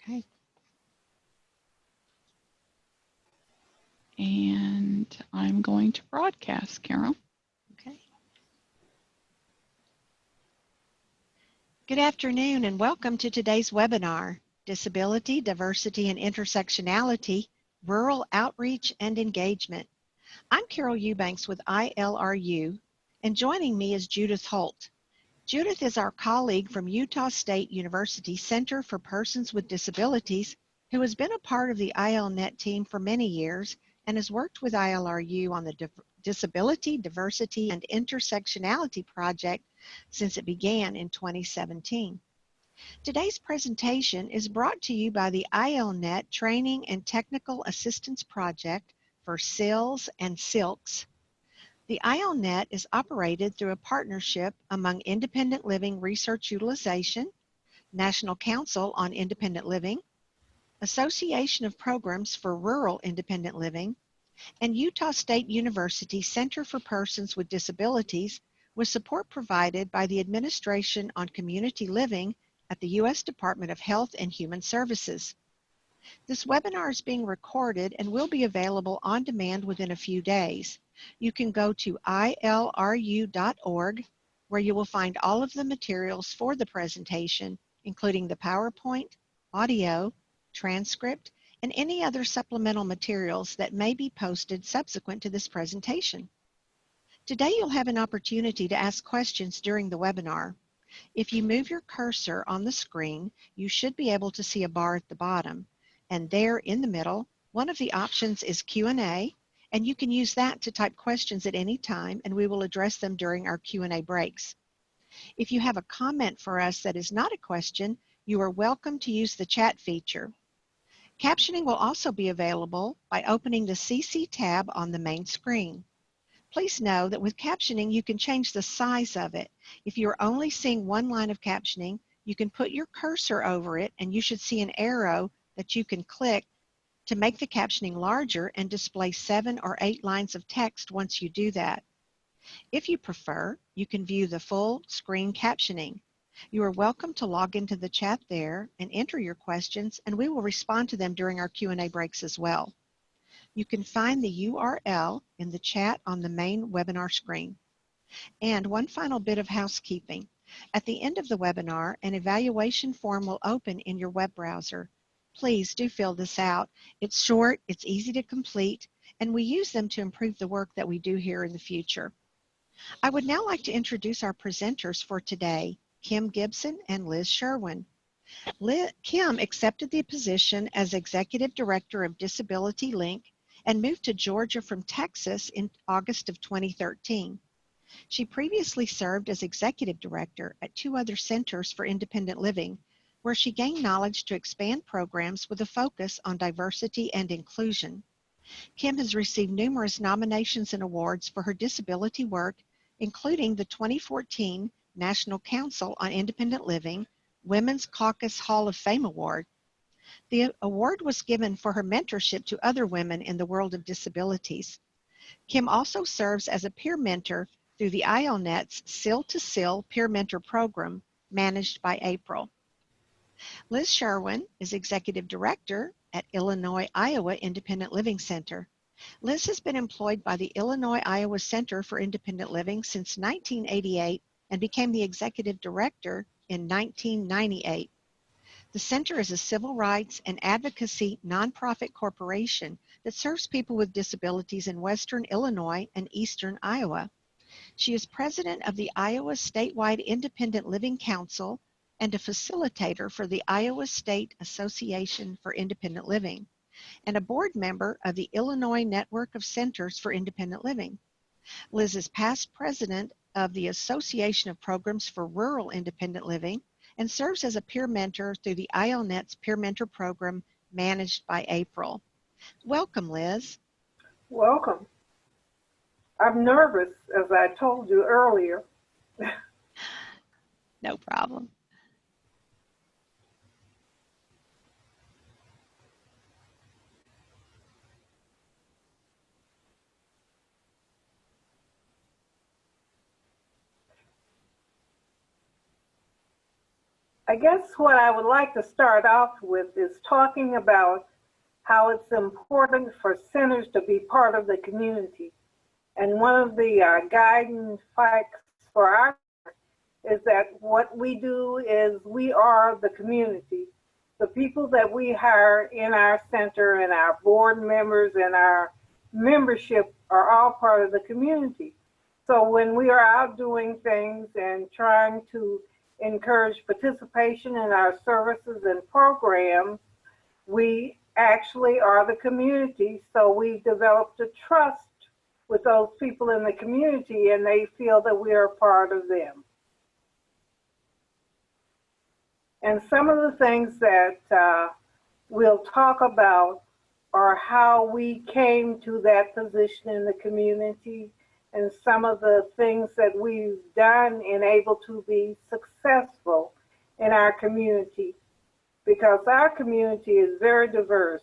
Okay. And I'm going to broadcast, Carol. Okay. Good afternoon and welcome to today's webinar, Disability, Diversity, and Intersectionality, Rural Outreach and Engagement. I'm Carol Eubanks with ILRU, and joining me is Judith Holt. Judith is our colleague from Utah State University Center for Persons with Disabilities, who has been a part of the ILNet team for many years and has worked with ILRU on the Disability, Diversity, and Intersectionality project since it began in 2017. Today's presentation is brought to you by the ILNet Training and Technical Assistance Project for CILs and CILCs. The ILNet is operated through a partnership among Independent Living Research Utilization, National Council on Independent Living, Association of Programs for Rural Independent Living, and Utah State University Center for Persons with Disabilities, with support provided by the Administration on Community Living at the U.S. Department of Health and Human Services. This webinar is being recorded and will be available on demand within a few days. You can go to ilru.org, where you will find all of the materials for the presentation, including the PowerPoint, audio, transcript, and any other supplemental materials that may be posted subsequent to this presentation. Today you'll have an opportunity to ask questions during the webinar. If you move your cursor on the screen, you should be able to see a bar at the bottom, and there in the middle, one of the options is Q&A, and you can use that to type questions at any time, and we will address them during our Q&A breaks. If you have a comment for us that is not a question, you are welcome to use the chat feature. Captioning will also be available by opening the CC tab on the main screen. Please know that with captioning, you can change the size of it. If you are only seeing one line of captioning, you can put your cursor over it, and you should see an arrow that you can click to make the captioning larger and display 7 or 8 lines of text once you do that. If you prefer, you can view the full screen captioning. You are welcome to log into the chat there and enter your questions, and we will respond to them during our Q&A breaks as well. You can find the URL in the chat on the main webinar screen. And one final bit of housekeeping. At the end of the webinar, an evaluation form will open in your web browser. Please do fill this out. It's short, it's easy to complete, and we use them to improve the work that we do here in the future. I would now like to introduce our presenters for today, Kim Gibson and Liz Sherwin. Kim accepted the position as Executive Director of Disability Link and moved to Georgia from Texas in August of 2013. She previously served as Executive Director at 2 other centers for independent living, where she gained knowledge to expand programs with a focus on diversity and inclusion. Kim has received numerous nominations and awards for her disability work, including the 2014 National Council on Independent Living Women's Caucus Hall of Fame Award. The award was given for her mentorship to other women in the world of disabilities. Kim also serves as a peer mentor through the ILNet's CIL to CIL Peer Mentor Program, managed by April. Liz Sherwin is Executive Director at Illinois-Iowa Independent Living Center. Liz has been employed by the Illinois-Iowa Center for Independent Living since 1988 and became the Executive Director in 1998. The center is a civil rights and advocacy nonprofit corporation that serves people with disabilities in western Illinois and eastern Iowa. She is president of the Iowa Statewide Independent Living Council and a facilitator for the Iowa State Association for Independent Living, and a board member of the Illinois Network of Centers for Independent Living. Liz is past president of the Association of Programs for Rural Independent Living and serves as a peer mentor through the ILNet's Peer Mentor Program managed by April. Welcome, Liz. Welcome. I'm nervous, as I told you earlier. No problem. I guess what I would like to start off with is talking about how it's important for centers to be part of the community. And one of the guiding facts for our is that what we do is we are the community. The people that we hire in our center and our board members and our membership are all part of the community. So when we are out doing things and trying to encourage participation in our services and programs, we actually are the community. So we've developed a trust with those people in the community, and they feel that we are part of them. And some of the things that we'll talk about are how we came to that position in the community and some of the things that we've done and able to be successful in our community, because our community is very diverse.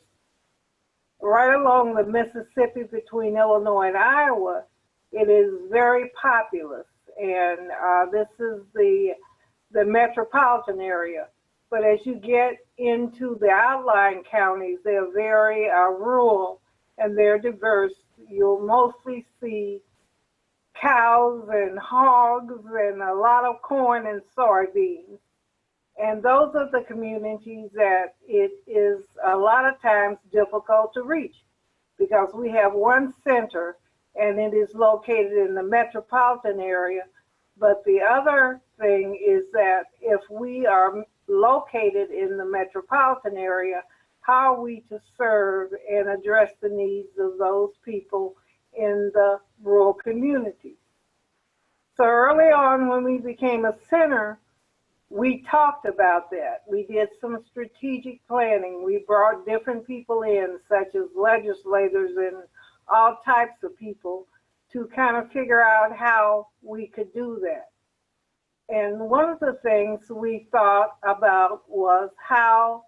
Right along the Mississippi between Illinois and Iowa, it is very populous, and this is the metropolitan area. But as you get into the outlying counties, they're very rural and they're diverse. You'll mostly see cows and hogs and a lot of corn and soybeans. And those are the communities that it is a lot of times difficult to reach, because we have one center and it is located in the metropolitan area. But the other thing is that if we are located in the metropolitan area, how are we to serve and address the needs of those people in the rural communities? So early on when we became a center, we talked about that. We did some strategic planning. We brought different people in, such as legislators and all types of people, to kind of figure out how we could do that. And one of the things we thought about was how,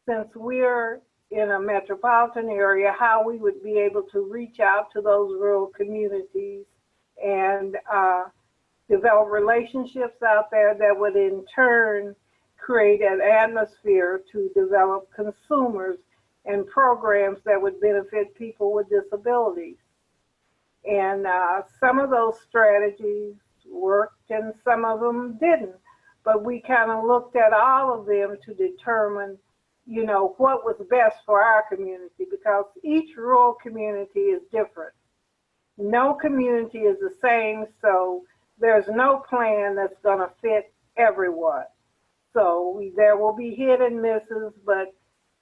since we're in a metropolitan area, how we would be able to reach out to those rural communities and develop relationships out there that would in turn create an atmosphere to develop consumers and programs that would benefit people with disabilities. And some of those strategies worked and some of them didn't. But we kind of looked at all of them to determine, you know, what was best for our community, because each rural community is different. No community is the same, so there's no plan that's going to fit everyone. So there will be hit and misses, but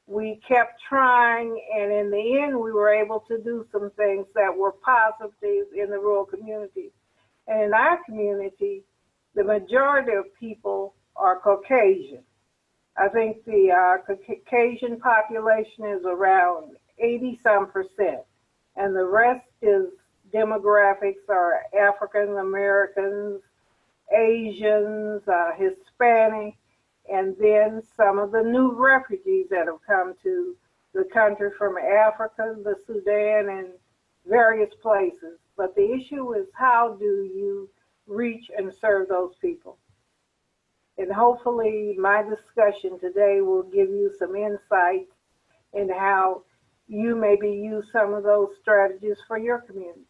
we kept trying, and in the end, we were able to do some things that were positive in the rural community. And in our community, the majority of people are Caucasian. I think the Caucasian population is around 80-some%, and the rest is demographics are African Americans, Asians, Hispanic, and then some of the new refugees that have come to the country from Africa, the Sudan, and various places. But the issue is, how do you reach and serve those people? And hopefully my discussion today will give you some insight in how you maybe use some of those strategies for your community.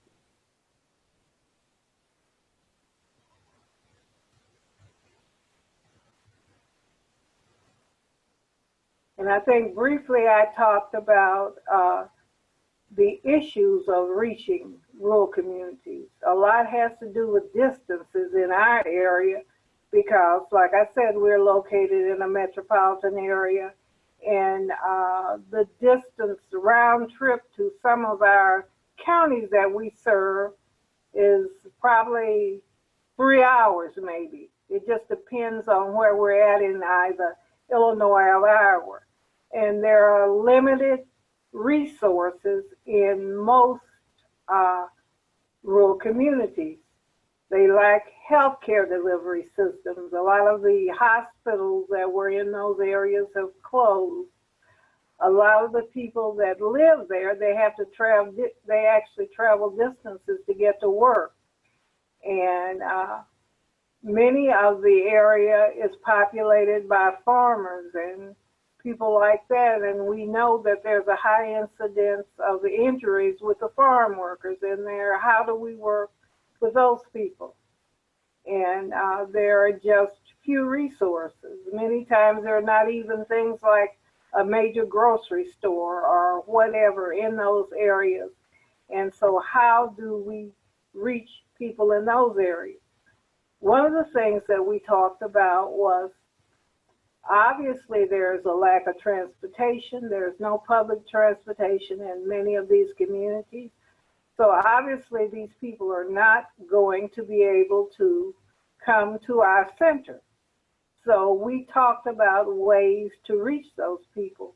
And I think briefly I talked about the issues of reaching rural communities. A lot has to do with distances in our area, because, like I said, we're located in a metropolitan area, and the distance round trip to some of our counties that we serve is probably 3 hours maybe. It just depends on where we're at in either Illinois or Iowa. And there are limited resources in most rural communities. They lack healthcare delivery systems. A lot of the hospitals that were in those areas have closed. A lot of the people that live there, they have to travel, they actually travel distances to get to work. And many of the area is populated by farmers and people like that, and we know that there's a high incidence of injuries with the farm workers in there. How do we work with those people? And there are just few resources. Many times there are not even things like a major grocery store or whatever in those areas. And so how do we reach people in those areas? One of the things that we talked about was, obviously there's a lack of transportation. There's no public transportation in many of these communities. So obviously these people are not going to be able to come to our center. So we talked about ways to reach those people.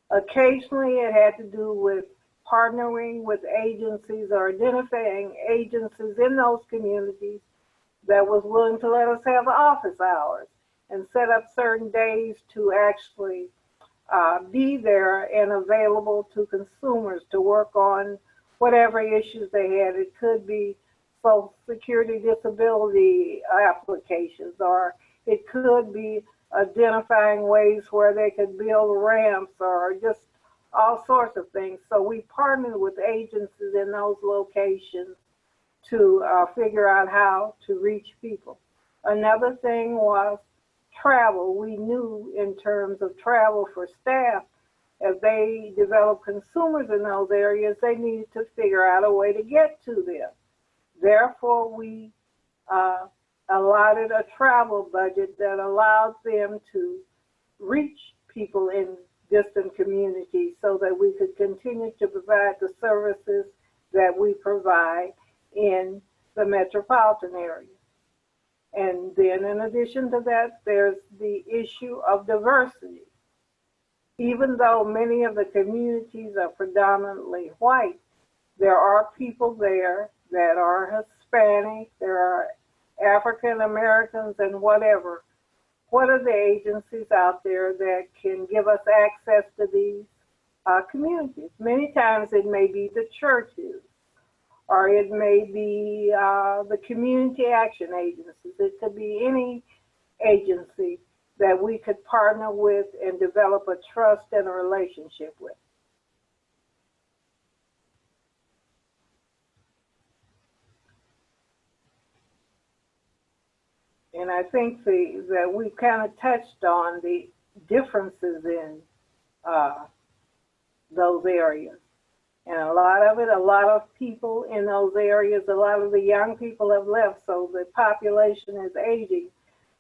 Occasionally it had to do with partnering with agencies or identifying agencies in those communities that was willing to let us have office hours and set up certain days to actually be there and available to consumers to work on whatever issues they had. It could be Social Security disability applications, or it could be identifying ways where they could build ramps or just all sorts of things. So we partnered with agencies in those locations to figure out how to reach people. Another thing was travel. We knew in terms of travel for staff, if they developed consumers in those areas, they needed to figure out a way to get to them. Therefore, we allotted a travel budget that allowed them to reach people in distant communities so that we could continue to provide the services that we provide in the metropolitan area. And then in addition to that, there's the issue of diversity. Even though many of the communities are predominantly white, there are people there that are Hispanic, there are African Americans and whatever. What are the agencies out there that can give us access to these communities? Many times it may be the churches, or it may be the community action agencies. It could be any agency that we could partner with and develop a trust and a relationship with. And I think that we kind of touched on the differences in those areas. And a lot of people in those areas, a lot of the young people have left, so the population is aging.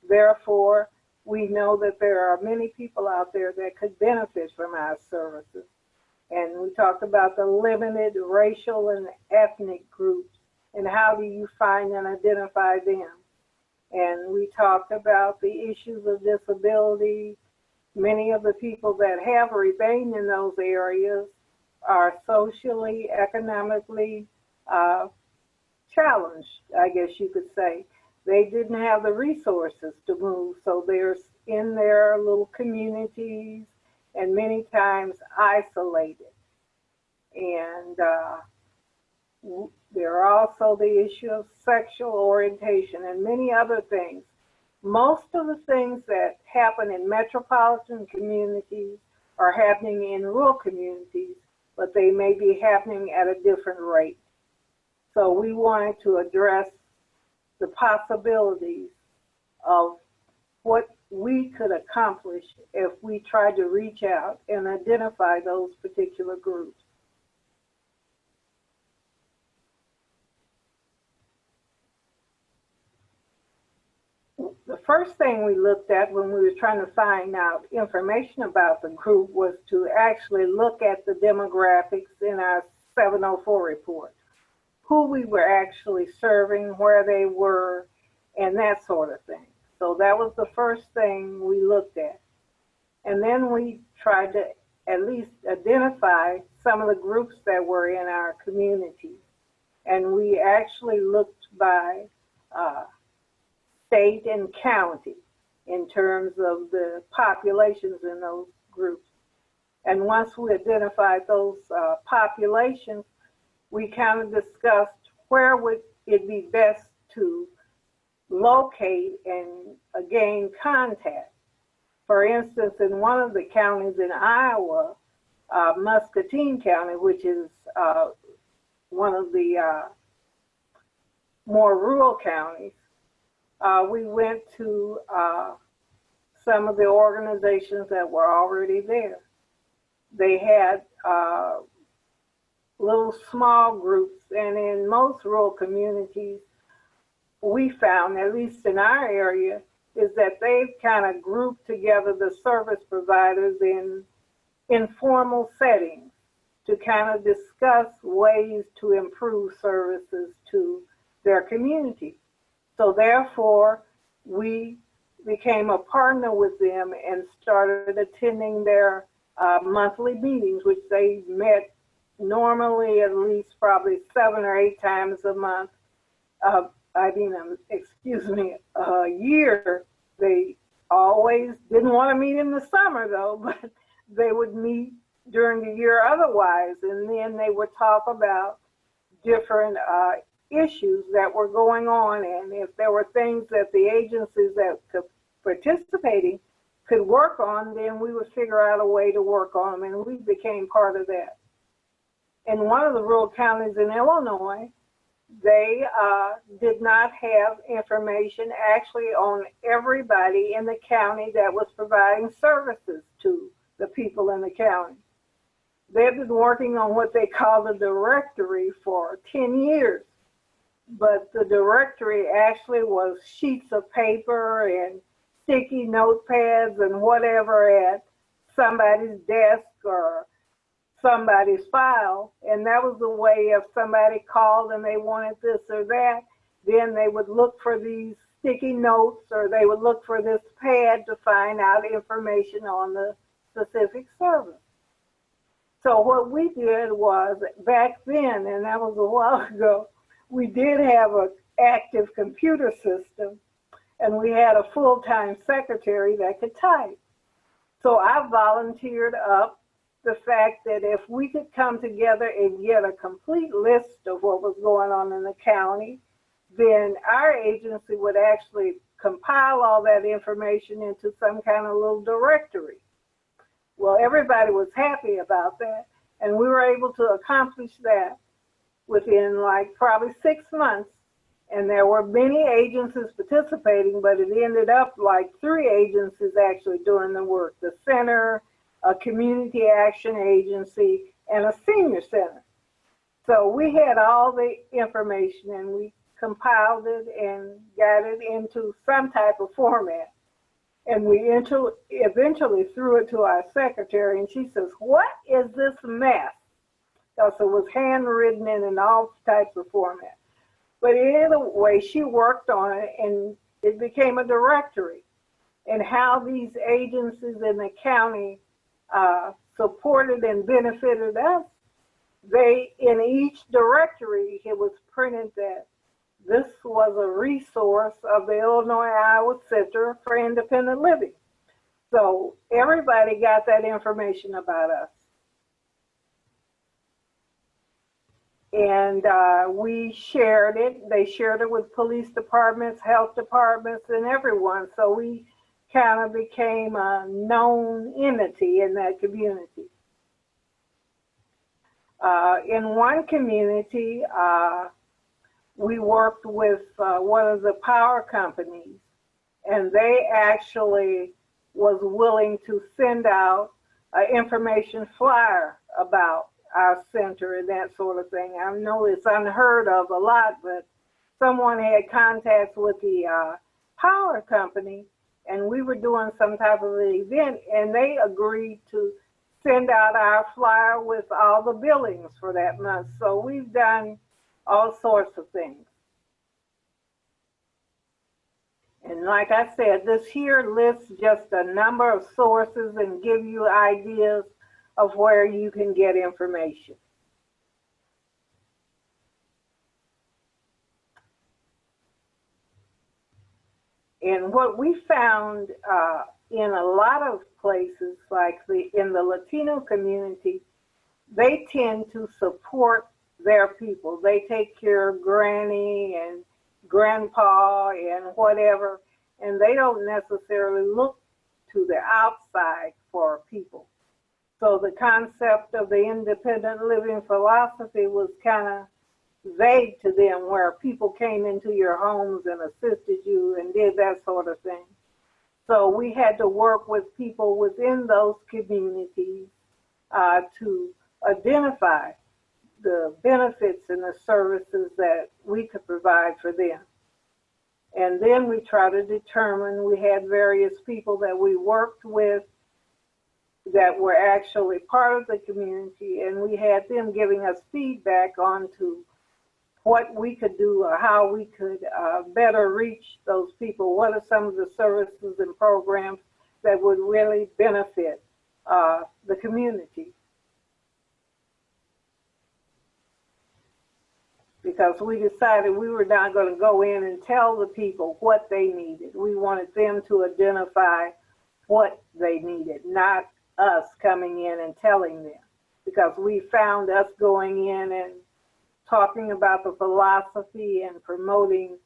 Therefore, we know that there are many people out there that could benefit from our services. And we talked about the limited racial and ethnic groups and how do you find and identify them. And we talked about the issues of disability. Many of the people that have remained in those areas are socially, economically challenged, I guess you could say. They didn't have the resources to move, so they're in their little communities and many times isolated. And there are also the issue of sexual orientation and many other things. Most of the things that happen in metropolitan communities are happening in rural communities, but they may be happening at a different rate. So we wanted to address the possibilities of what we could accomplish if we tried to reach out and identify those particular groups. The first thing we looked at when we were trying to find out information about the group was to actually look at the demographics in our 704 report, who we were actually serving, where they were, and that sort of thing. So that was the first thing we looked at. And then we tried to at least identify some of the groups that were in our community. And we actually looked by state and county in terms of the populations in those groups. And once we identified those populations, we kind of discussed where would it be best to locate and gain contact. For instance, in one of the counties in Iowa, Muscatine County, which is one of the more rural counties, we went to some of the organizations that were already there. They had little small groups, and in most rural communities, we found, at least in our area, is that they've kind of grouped together the service providers in informal settings to kind of discuss ways to improve services to their community. So therefore, we became a partner with them and started attending their monthly meetings, which they met normally at least probably 7 or 8 times a month. A year. They always didn't want to meet in the summer though, but they would meet during the year otherwise, and then they would talk about different issues that were going on, and if there were things that the agencies that could participating could work on, then we would figure out a way to work on them, and we became part of that. In one of the rural counties in Illinois, they did not have information actually on everybody in the county that was providing services to the people in the county. They've been working on what they call the directory for 10 years, but the directory actually was sheets of paper and sticky notepads and whatever at somebody's desk or somebody's file, and that was the way if somebody called and they wanted this or that, then they would look for these sticky notes or they would look for this pad to find out information on the specific service. So what we did was, back then, and that was a while ago, we did have an active computer system, and we had a full-time secretary that could type. So I volunteered up the fact that if we could come together and get a complete list of what was going on in the county, then our agency would actually compile all that information into some kind of little directory. Well, everybody was happy about that, and we were able to accomplish that within like probably 6 months. And there were many agencies participating, but it ended up like 3 agencies actually doing the work: the center, a community action agency, and a senior center. So we had all the information and we compiled it and got it into some type of format. And we eventually threw it to our secretary, and she says, "What is this mess?" Because it was handwritten in all types of formats. But anyway, she worked on it and it became a directory. And how these agencies in the county supported and benefited us, in each directory, it was printed that this was a resource of the Illinois-Iowa Center for Independent Living. So everybody got that information about us. And we shared it. They shared it with police departments, health departments, and everyone. So we kind of became a known entity in that community. In one community, we worked with one of the power companies, and they actually was willing to send out an information flyer about our center and that sort of thing. I know it's unheard of a lot, but someone had contacts with the power company, and we were doing some type of an event, and they agreed to send out our flyer with all the billings for that month. So we've done all sorts of things. And like I said, this here lists just a number of sources and give you ideas of where you can get information. And what we found in a lot of places, like in the Latino community, they tend to support their people. They take care of Granny and grandpa and whatever, and they don't necessarily look to the outside for people. So the concept of the independent living philosophy was kind of vague to them, where people came into your homes and assisted you and did that sort of thing. So we had to work with people within those communities to identify the benefits and the services that we could provide for them. And then we try to determine, we had various people that we worked with that were actually part of the community, and we had them giving us feedback on to what we could do or how we could better reach those people. What are some of the services and programs that would really benefit the community? Because we decided we were not going to go in and tell the people what they needed. We wanted them to identify what they needed, not us coming in and telling them. Because we found us going in and talking about the philosophy and promoting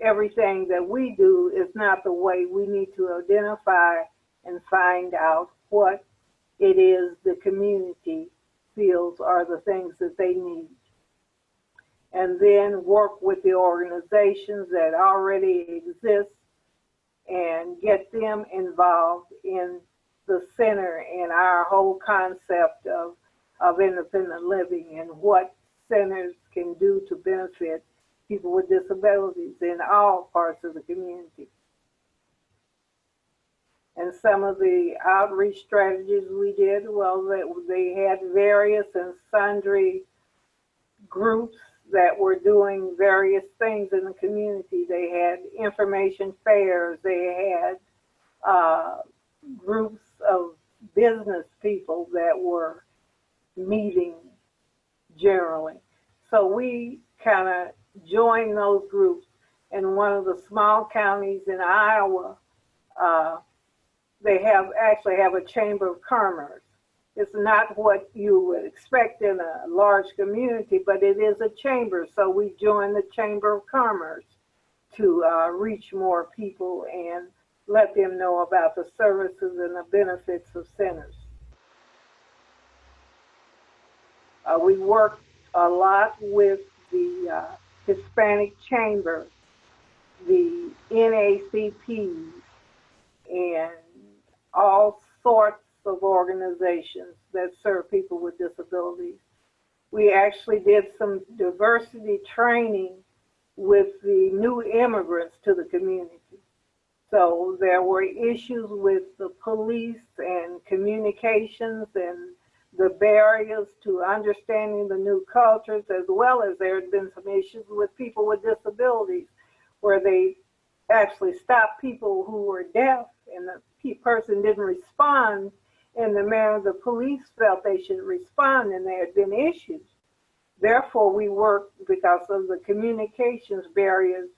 everything that we do is not the way. We need to identify and find out what it is the community feels are the things that they need. And then work with the organizations that already exist and get them involved in the center and our whole concept of independent living and what centers can do to benefit people with disabilities in all parts of the community. And some of the outreach strategies we did, well, they had various and sundry groups that were doing various things in the community. They had information fairs, they had groups of business people that were meeting generally. So we kind of joined those groups. In one of the small counties in Iowa, they actually have a chamber of commerce. It's not what you would expect in a large community, but it is a chamber. So we joined the Chamber of Commerce to reach more people and let them know about the services and the benefits of centers. We worked a lot with the Hispanic Chamber, the NACP, and all sorts of organizations that serve people with disabilities. We actually did some diversity training with the new immigrants to the community. So there were issues with the police and communications and the barriers to understanding the new cultures, as well as there had been some issues with people with disabilities where they actually stopped people who were deaf and the person didn't respond in the manner the police felt they should respond, and there had been issues. Therefore, we worked because of the communications barriers,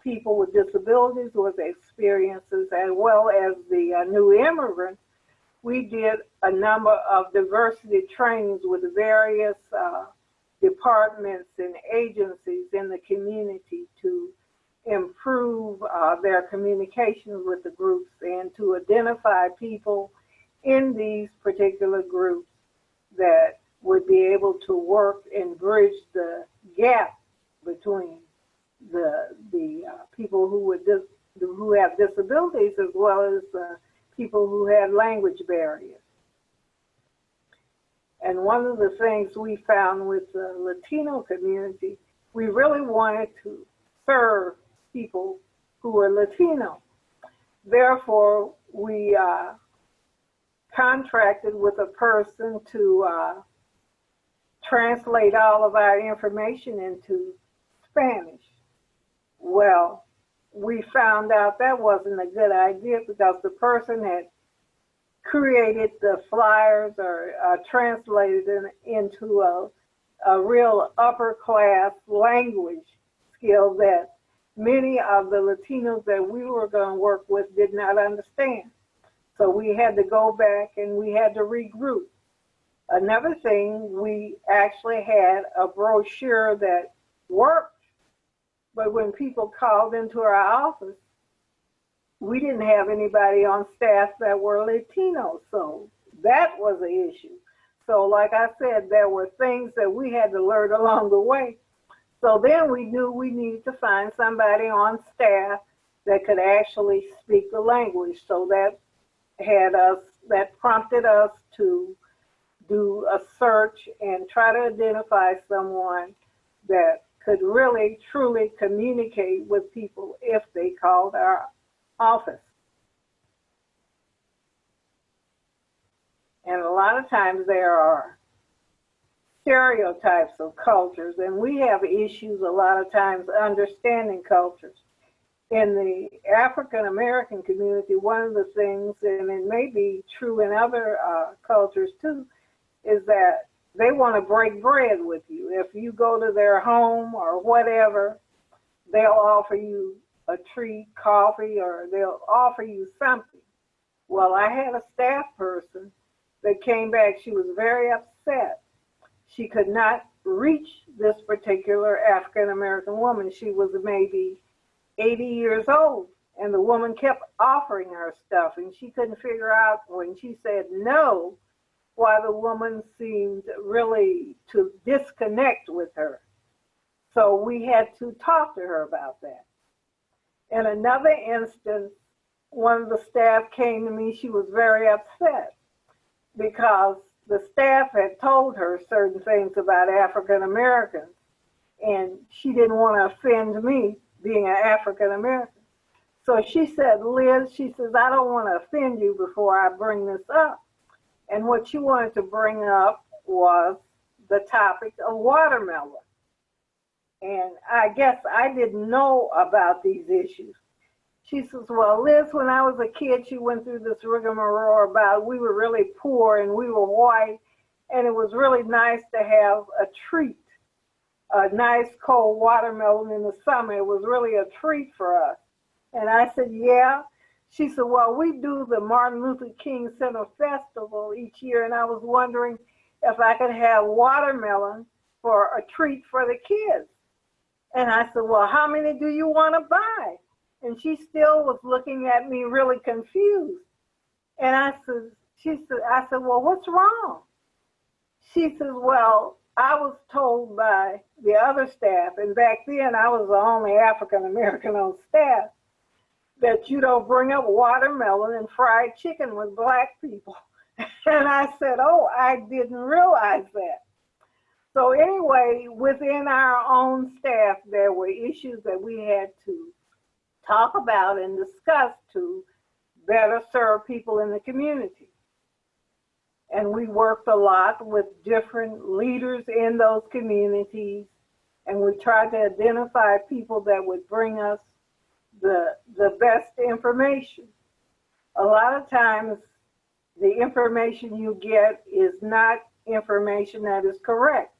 people with disabilities with experiences, as well as the new immigrants. We did a number of diversity trainings with various departments and agencies in the community to improve their communications with the groups and to identify people in these particular groups that would be able to work and bridge the gap between the people who have disabilities as well as people who have language barriers. And one of the things we found with the Latino community, we really wanted to serve people who were Latino. Therefore, we contracted with a person to translate all of our information into Spanish. Well, we found out that wasn't a good idea because the person had created the flyers or translated them into a real upper class language skill that many of the Latinos that we were going to work with did not understand. So we had to go back and we had to regroup. Another thing, we actually had a brochure that worked But when people called into our office, we didn't have anybody on staff that were Latino, so that was an issue. So like I said, there were things that we had to learn along the way. So then we knew we needed to find somebody on staff that could actually speak the language. So that prompted us to do a search and try to identify someone that could really, truly communicate with people if they called our office. And a lot of times there are stereotypes of cultures, and we have issues a lot of times understanding cultures. In the African American community, one of the things, and it may be true in other cultures too, is that they want to break bread with you. If you go to their home or whatever, they'll offer you a treat, coffee, or they'll offer you something. Well, I had a staff person that came back. She was very upset. She could not reach this particular African American woman. She was maybe 80 years old, and the woman kept offering her stuff, and she couldn't figure out when she said no why the woman seemed really to disconnect with her. So we had to talk to her about that. In another instance, one of the staff came to me. She was very upset because the staff had told her certain things about African Americans, and she didn't want to offend me being an African American. So she said, Liz, she says, I don't want to offend you before I bring this up. And what she wanted to bring up was the topic of watermelon. And I guess I didn't know about these issues. She says, well, Liz, when I was a kid, she went through this rigmarole about we were really poor and we were white, and it was really nice to have a treat, a nice cold watermelon in the summer. It was really a treat for us. And I said, yeah. She said, well, we do the Martin Luther King Center Festival each year, and I was wondering if I could have watermelon for a treat for the kids. And I said, well, how many do you want to buy? And she still was looking at me really confused. And I said, well, what's wrong? She says, well, I was told by the other staff, and back then I was the only African American on staff, that you don't bring up watermelon and fried chicken with black people. And I said, oh, I didn't realize that. So anyway, within our own staff, there were issues that we had to talk about and discuss to better serve people in the community. And we worked a lot with different leaders in those communities, and we tried to identify people that would bring us the best information. A lot of times, the information you get is not information that is correct.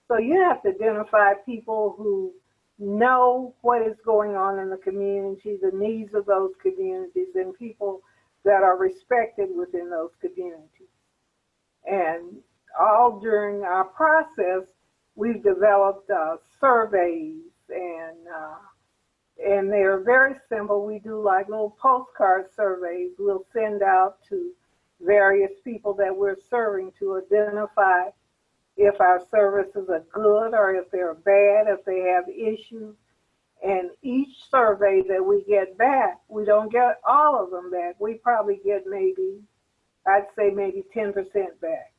So you have to identify people who know what is going on in the community, the needs of those communities, and people that are respected within those communities. And all during our process, we've developed surveys, and they're very simple. We do like little postcard surveys we'll send out to various people that we're serving to identify if our services are good or if they're bad, if they have issues. And each survey that we get back, we don't get all of them back. We probably get I'd say maybe 10% back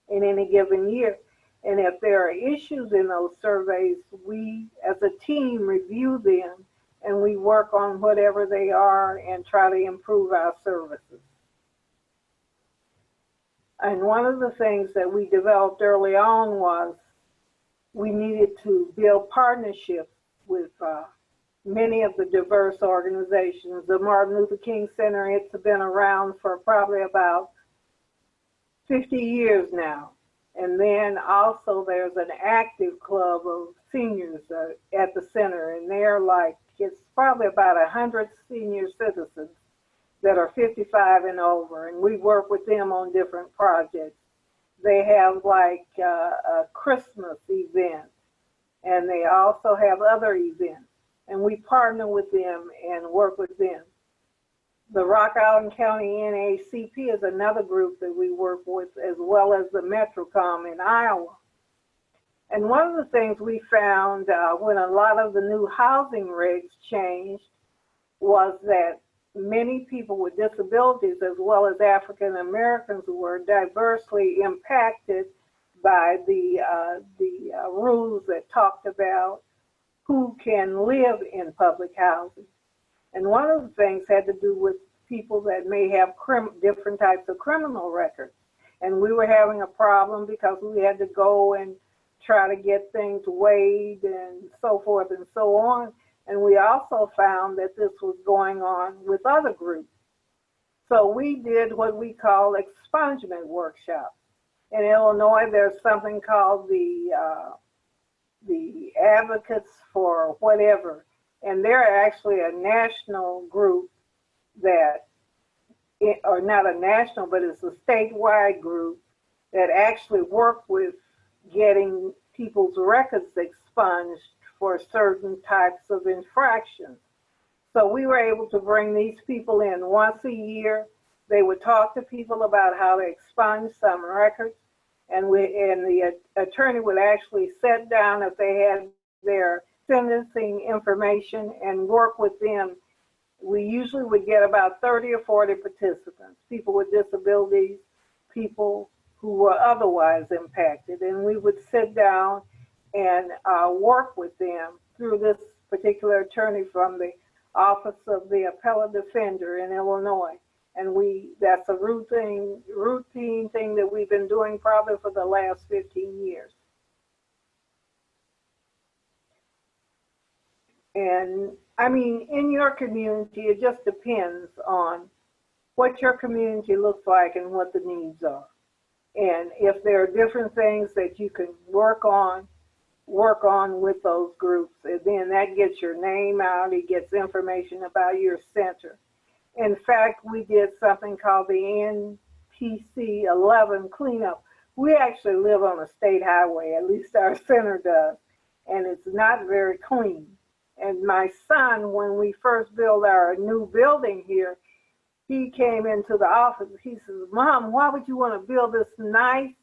in any given year. And if there are issues in those surveys, we as a team review them and we work on whatever they are and try to improve our services. And one of the things that we developed early on was we needed to build partnerships with many of the diverse organizations. The Martin Luther King Center, it's been around for probably about 50 years now. And then also there's an active club of seniors at the center, and they're like, it's probably about 100 senior citizens that are 55 and over, and we work with them on different projects. They have like a Christmas event, and they also have other events. and we partner with them and work with them. The Rock Island County NAACP is another group that we work with, as well as the MetroCom in Iowa. And one of the things we found when a lot of the new housing regs changed was that many people with disabilities, as well as African Americans, were diversely impacted by the rules that talked about who can live in public housing. And one of the things had to do with people that may have different types of criminal records. And we were having a problem because we had to go and try to get things weighed and so forth and so on. And we also found that this was going on with other groups. So we did what we call expungement workshops. In Illinois, there's something called the Advocates for Whatever. And they're actually a national group that, or not a national, but it's a statewide group that actually work with getting people's records expunged for certain types of infractions. So we were able to bring these people in once a year. They would talk to people about how to expunge some records, and the attorney would actually sit down if they had their sentencing information and work with them. We usually would get about 30 or 40 participants, people with disabilities, people who were otherwise impacted, and we would sit down and work with them through this particular attorney from the Office of the Appellate Defender in Illinois. And that's a routine thing that we've been doing probably for the last 15 years. And I mean, in your community, it just depends on what your community looks like and what the needs are. And if there are different things that you can work on with those groups, and then that gets your name out, it gets information about your center. In fact, we did something called the NPC 11 cleanup. We actually live on a state highway, at least our center does, and it's not very clean. And my son, when we first built our new building here, he came into the office. He says, "Mom, why would you want to build this nice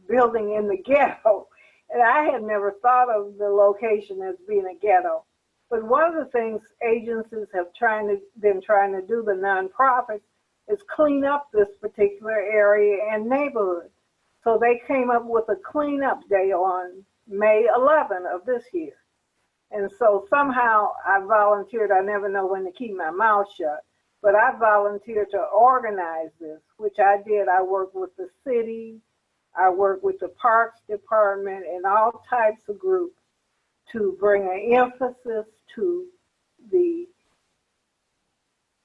building in the ghetto?" And I had never thought of the location as being a ghetto. But one of the things agencies have been trying to do, the nonprofits, is clean up this particular area and neighborhood. So they came up with a cleanup day on May 11 of this year. And so somehow I volunteered. I never know when to keep my mouth shut, but I volunteered to organize this, which I did. I worked with the city, I worked with the Parks Department and all types of groups to bring an emphasis to the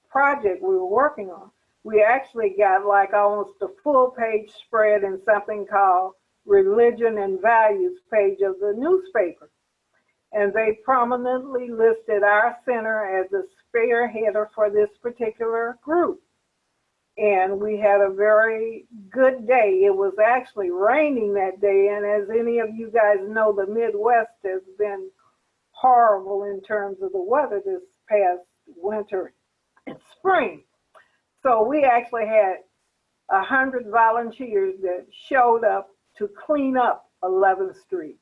project we were working on. We actually got like almost a full page spread in something called Religion and Values page of the newspaper. And they prominently listed our center as a spearheader for this particular group. And we had a very good day. It was actually raining that day. And as any of you guys know, the Midwest has been horrible in terms of the weather this past winter and spring. So we actually had 100 volunteers that showed up to clean up 11th Street.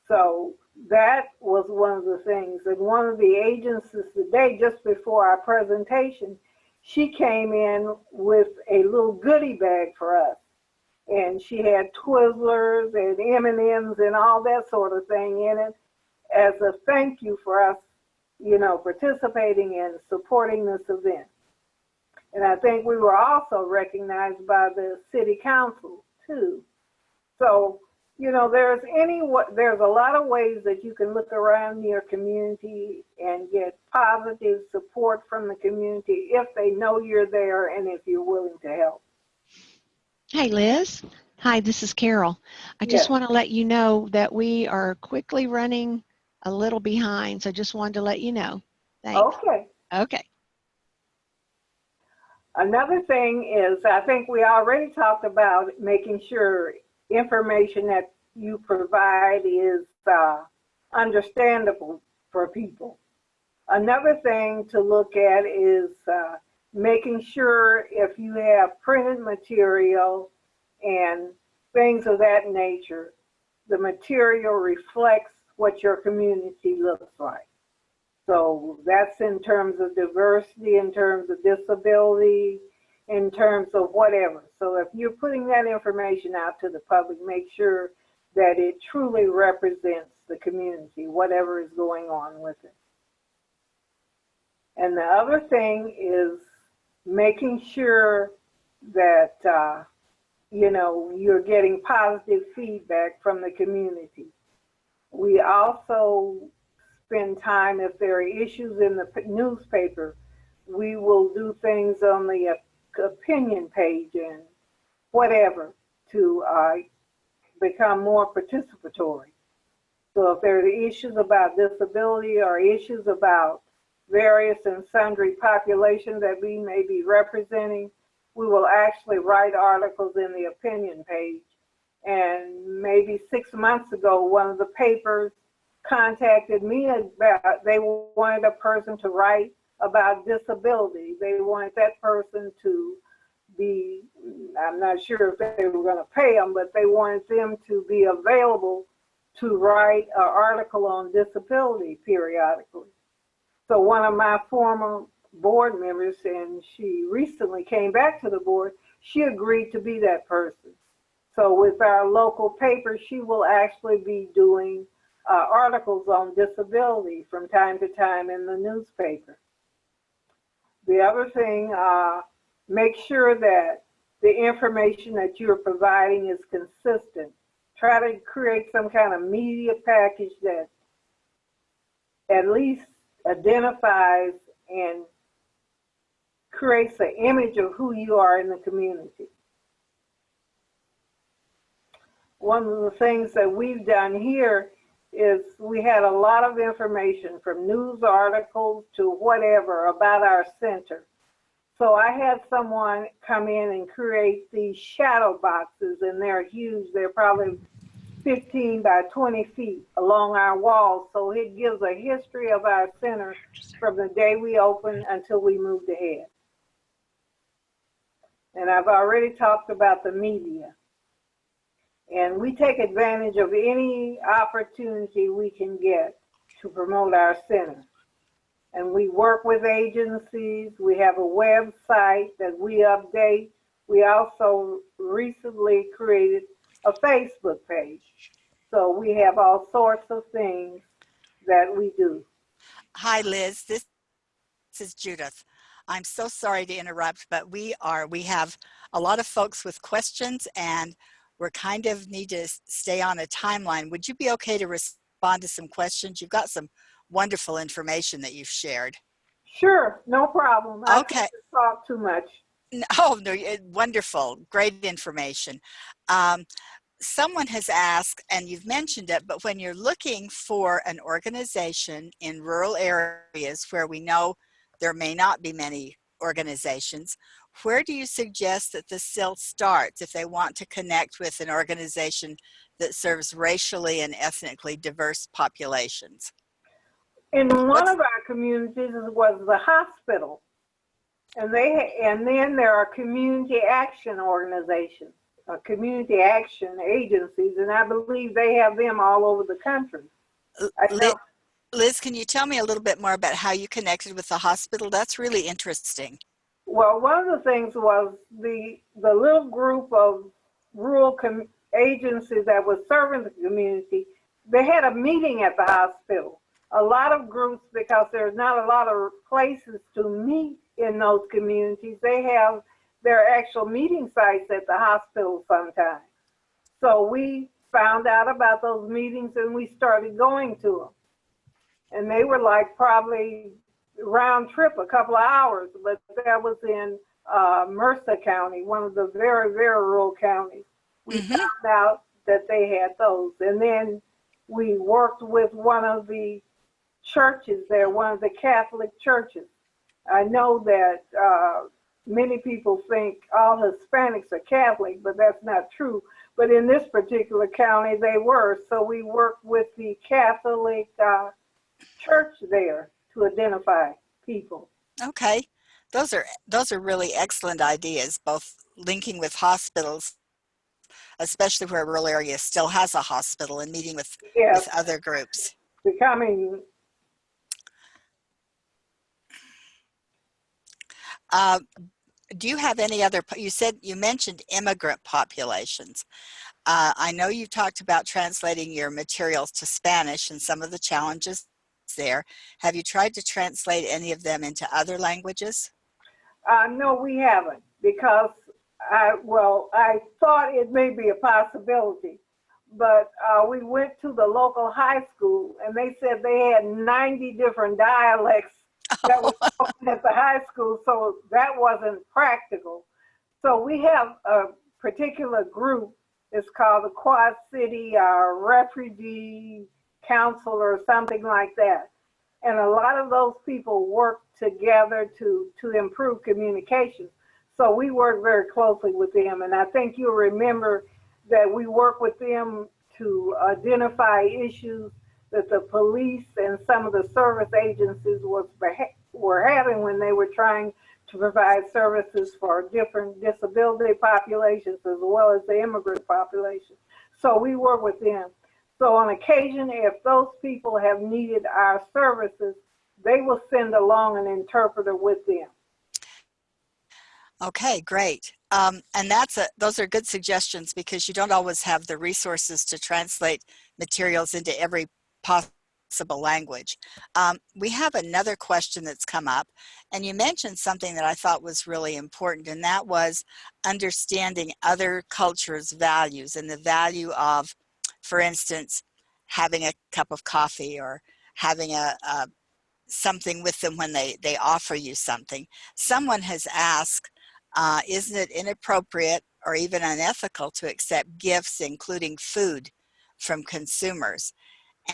So that was one of the things. And one of the agencies today, just before our presentation, she came in with a little goodie bag for us. And she had Twizzlers and M&Ms and all that sort of thing in it as a thank you for us, you know, participating and supporting this event. And I think we were also recognized by the city council too. So, you know, there's a lot of ways that you can look around your community and get positive support from the community if they know you're there and if you're willing to help. Hey, Liz. Hi, this is Carol. I just want to let you know that we are quickly running a little behind, so just wanted to let you know. Thanks. Okay. Another thing is, I think we already talked about making sure information that you provide is understandable for people. Another thing to look at is making sure if you have printed material and things of that nature, the material reflects what your community looks like. So that's in terms of diversity, in terms of disability, in terms of whatever. So if you're putting that information out to the public, make sure that it truly represents the community, whatever is going on with it. And the other thing is making sure that you know, you're getting positive feedback from the community. We also spend time, if there are issues in the newspaper, we will do things on the opinion page and whatever to become more participatory. So if there are issues about disability or issues about various and sundry populations that we may be representing, we will actually write articles in the opinion page. And maybe 6 months ago, one of the papers contacted me about, they wanted a person to write about disability. They wanted that person to be, I'm not sure if they were going to pay them, but they wanted them to be available to write an article on disability periodically. So one of my former board members, and she recently came back to the board, she agreed to be that person. So with our local paper, she will actually be doing articles on disability from time to time in the newspaper. The other thing, make sure that the information that you're providing is consistent. Try to create some kind of media package that at least identifies and creates an image of who you are in the community. One of the things that we've done here is we had a lot of information from news articles to whatever about our center. So I had someone come in and create these shadow boxes, and they're huge. They're probably 15 by 20 feet along our walls. So it gives a history of our center from the day we opened until we moved ahead. And I've already talked about the media. And we take advantage of any opportunity we can get to promote our center. And we work with agencies. We have a website that we update. We also recently created a Facebook page. So we have all sorts of things that we do. Hi, Liz. This is Judith. I'm so sorry to interrupt, but we have a lot of folks with questions, and we're kind of need to stay on a timeline. Would you be okay to respond to some questions? You've got some wonderful information that you've shared. Sure, no problem. Okay. I can't talk too much. Oh, no, wonderful. Great information. Someone has asked, and you've mentioned it, but when you're looking for an organization in rural areas where we know there may not be many organizations, where do you suggest that the CIL starts if they want to connect with an organization that serves racially and ethnically diverse populations? In one of our communities was the hospital, and then there are community action organizations, community action agencies, and I believe they have them all over the country. Liz, can you tell me a little bit more about how you connected with the hospital? That's really interesting. Well, one of the things was the little group of rural agencies that was serving the community, they had a meeting at the hospital. A lot of groups, because there's not a lot of places to meet in those communities, they have their actual meeting sites at the hospital sometimes. So we found out about those meetings and we started going to them. And they were like probably round trip, a couple of hours, but that was in Mercer County, one of the very, very rural counties. We found out that they had those. And then we worked with one of the churches there, one of the Catholic churches. I know that many people think all Hispanics are Catholic, but that's not true. But in this particular county, they were. So we worked with the Catholic church there, to identify people. Okay. Those are really excellent ideas, both linking with hospitals, especially where a rural area still has a hospital, and meeting Yes, with other groups. becoming. Uh, do you have any other, you mentioned immigrant populations. I know you talked about translating your materials to Spanish and some of the challenges there. Have you tried to translate any of them into other languages? No, we haven't, because I thought it may be a possibility, but we went to the local high school and they said they had 90 different dialects that were spoken at the high school, so that wasn't practical. So we have a particular group. It's called the Quad City Refugee Council or something like that. And a lot of those people work together to improve communication. So we work very closely with them. And I think you'll remember that we work with them to identify issues that the police and some of the service agencies were having when they were trying to provide services for different disability populations as well as the immigrant population. So we work with them. So on occasion, if those people have needed our services, they will send along an interpreter with them. Okay, great. And those are good suggestions, because you don't always have the resources to translate materials into every possible language. We have another question that's come up, and you mentioned something that I thought was really important, and that was understanding other cultures' values and the value of, for instance, having a cup of coffee or having something with them when they offer you something. Someone has asked, isn't it inappropriate or even unethical to accept gifts, including food, from consumers?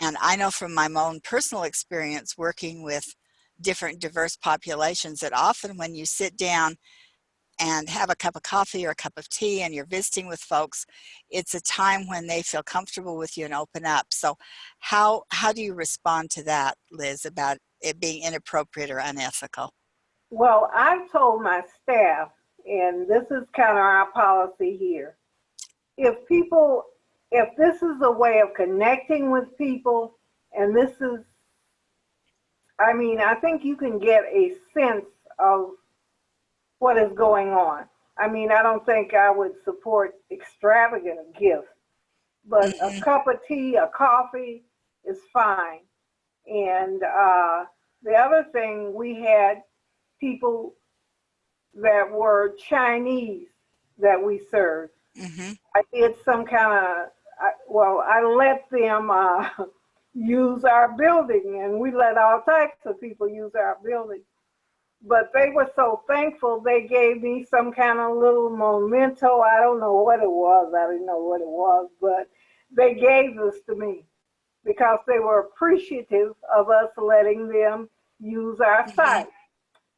And I know from my own personal experience working with different diverse populations that often when you sit down and have a cup of coffee or a cup of tea and you're visiting with folks, it's a time when they feel comfortable with you and open up. So how do you respond to that, Liz, about it being inappropriate or unethical? Well, I've told my staff, and this is kind of our policy here, if this is a way of connecting with people, and this is, I think you can get a sense of what is going on. I don't think I would support extravagant gifts, but a cup of tea, a coffee is fine. And the other thing, we had people that were Chinese that we served. Mm-hmm. I did some kind of, I let them use our building, and we let all types of people use our building. But they were so thankful, they gave me some kind of little memento. I don't know what it was. I didn't know what it was, but they gave this to me because they were appreciative of us letting them use our site.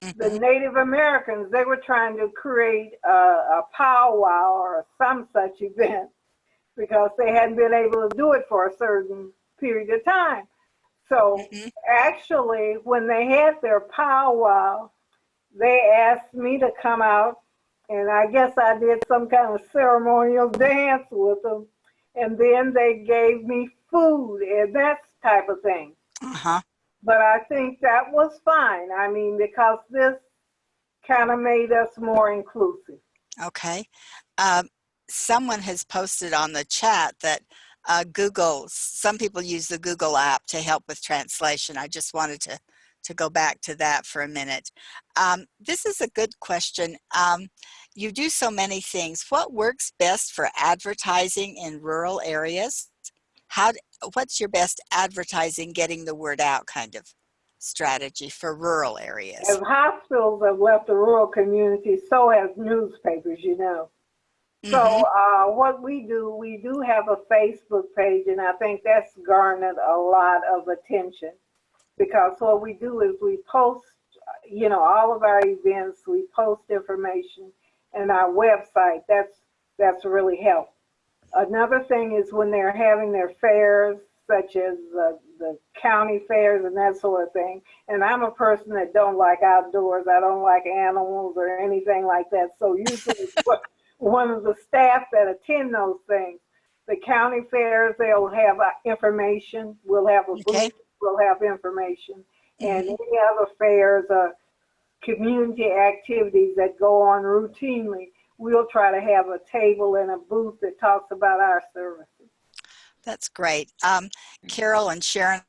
The Native Americans, they were trying to create a powwow or some such event because they hadn't been able to do it for a certain period of time. So actually, when they had their powwow, they asked me to come out, and I guess I did some kind of ceremonial dance with them, and then they gave me food and that type of thing. Uh-huh. But I think that was fine. Because this kind of made us more inclusive. Okay. Someone has posted on the chat that some people use the Google app to help with translation. I just wanted to go back to that for a minute. This is a good question. You do so many things. What works best for advertising in rural areas? What's your best advertising, getting the word out kind of strategy for rural areas? As hospitals have left the rural community, so have newspapers, So what we do have a Facebook page, and I think that's garnered a lot of attention, because what we do is we post, all of our events, we post information, and our website, that's really helped. Another thing is when they're having their fairs such as the county fairs and that sort of thing. And I'm a person that don't like outdoors. I don't like animals or anything like that. So usually one of the staff that attend those things, the county fairs, they'll have information. We'll have a booth, we'll have information. And any other fairs or community activities that go on routinely, we'll try to have a table and a booth that talks about our services. That's great. Carol and Sharon,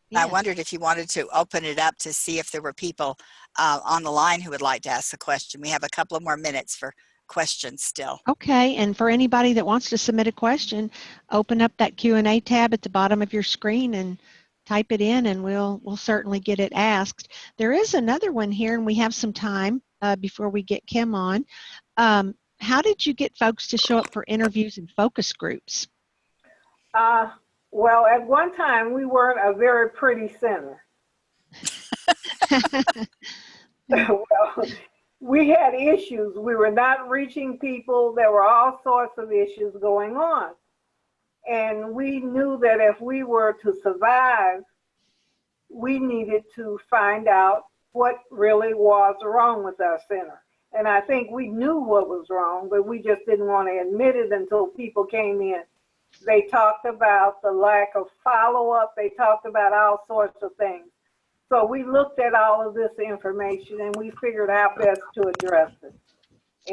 Yes. I wondered if you wanted to open it up to see if there were people on the line who would like to ask a question. We have a couple of more minutes for questions still. Okay, and for anybody that wants to submit a question, open up that Q&A tab at the bottom of your screen and type it in, and we'll certainly get it asked. There is another one here, and we have some time before we get Kim on. How did you get folks to show up for interviews and focus groups? Well, at one time, we weren't a very pretty center. Well, we had issues. We were not reaching people. There were all sorts of issues going on. And we knew that if we were to survive, we needed to find out what really was wrong with our center. And I think we knew what was wrong, but we just didn't want to admit it until people came in. They talked about the lack of follow-up. They talked about all sorts of things. So we looked at all of this information and we figured out best to address it.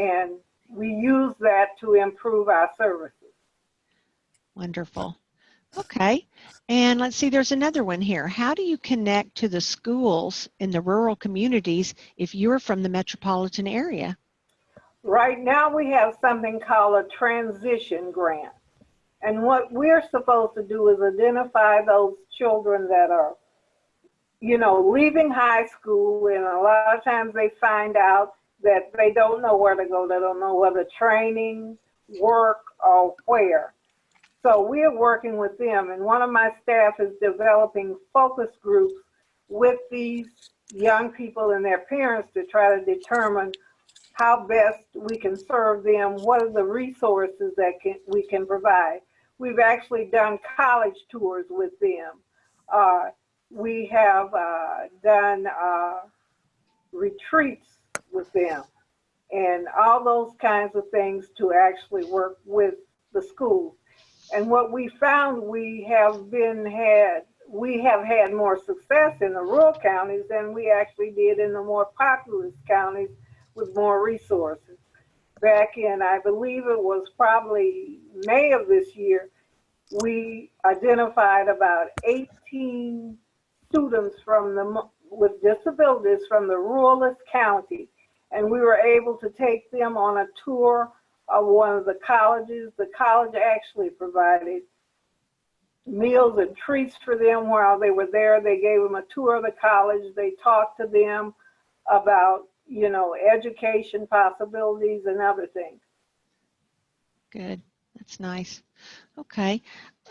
And we used that to improve our services. Wonderful. Okay. And let's see, there's another one here. How do you connect to the schools in the rural communities if you're from the metropolitan area? Right now we have something called a transition grant. And what we're supposed to do is identify those children that are, you know, leaving high school, and a lot of times they find out that they don't know where to go. They don't know whether training, work, or where. So we're working with them, and one of my staff is developing focus groups with these young people and their parents to try to determine how best we can serve them, what are the resources that we can provide. We've actually done college tours with them. We have done retreats with them, and all those kinds of things to actually work with the schools. And what we found, we have had more success in the rural counties than we actually did in the more populous counties with more resources. Back in, I believe it was probably May of this year, we identified about 18 students with disabilities from the ruralest county, and we were able to take them on a tour of one of the colleges. The college actually provided meals and treats for them while they were there. They gave them a tour of the college. They talked to them about, you know, education possibilities and other things. Good. That's nice. Okay.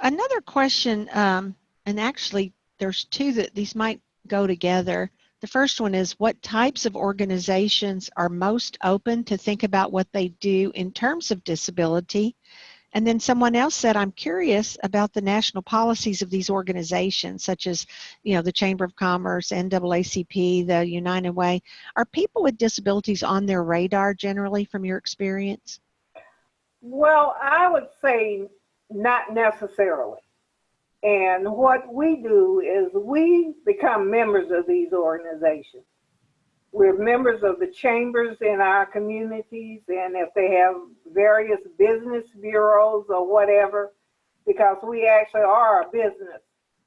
Another question, and actually there's two that these might go together. The first one is, what types of organizations are most open to think about what they do in terms of disability? And then someone else said, I'm curious about the national policies of these organizations, such as, you know, the Chamber of Commerce, NAACP, the United Way. Are people with disabilities on their radar generally from your experience? Well, I would say not necessarily. And what we do is we become members of these organizations. We're members of the chambers in our communities, and if they have various business bureaus or whatever, because we actually are a business,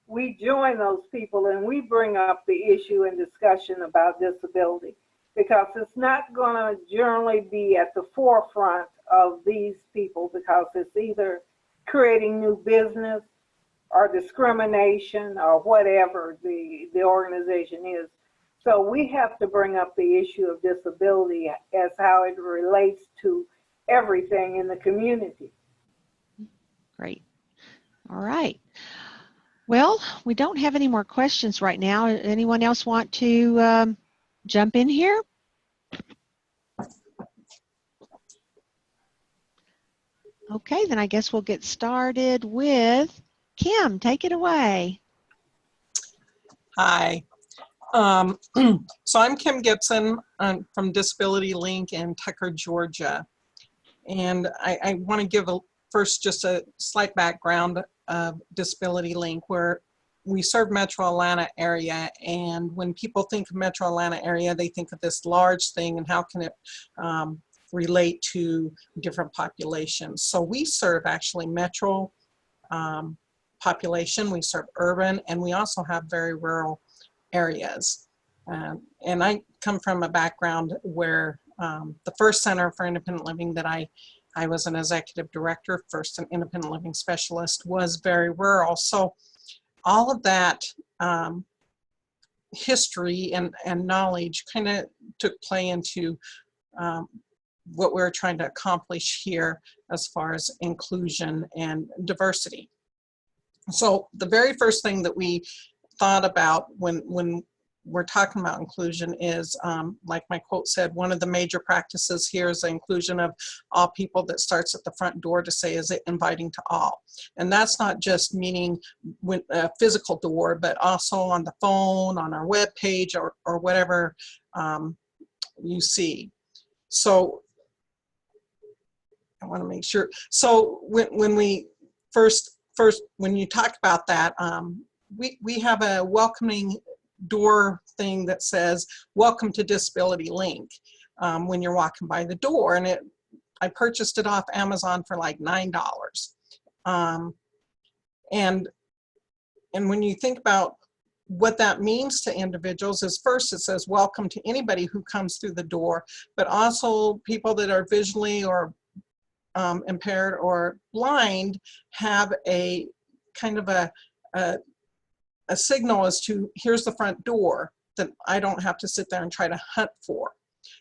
we join those people and we bring up the issue and discussion about disability, because it's not going to generally be at the forefront of these people, because it's either creating new business or discrimination or whatever the organization is. So we have to bring up the issue of disability as how it relates to everything in the community. Great. All right. Well, we don't have any more questions right now. Anyone else want to jump in here? Okay, then I guess we'll get started with Kim, take it away. Hi. So I'm Kim Gibson from Disability Link in Tucker, Georgia. And I want to give first just a slight background of Disability Link, where we serve Metro Atlanta area. And when people think of Metro Atlanta area, they think of this large thing and how can it relate to different populations. So we serve actually Metro population, we serve urban, and we also have very rural areas. And I come from a background where the first Center for Independent Living that I was an executive director, first an independent living specialist, was very rural. So all of that history and knowledge kind of took play into what we're trying to accomplish here as far as inclusion and diversity. So the very first thing that we thought about when we're talking about inclusion is, like my quote said, one of the major practices here is the inclusion of all people that starts at the front door to say, is it inviting to all? And that's not just meaning a physical door, but also on the phone, on our web page, or whatever you see. So I want to make sure. So when we first when you talk about that, we have a welcoming door thing that says, welcome to Disability Link, when you're walking by the door. And I purchased it off Amazon for like $9. And when you think about what that means to individuals, is first it says welcome to anybody who comes through the door, but also people that are visually or impaired or blind have a kind of a signal as to, here's the front door that I don't have to sit there and try to hunt for.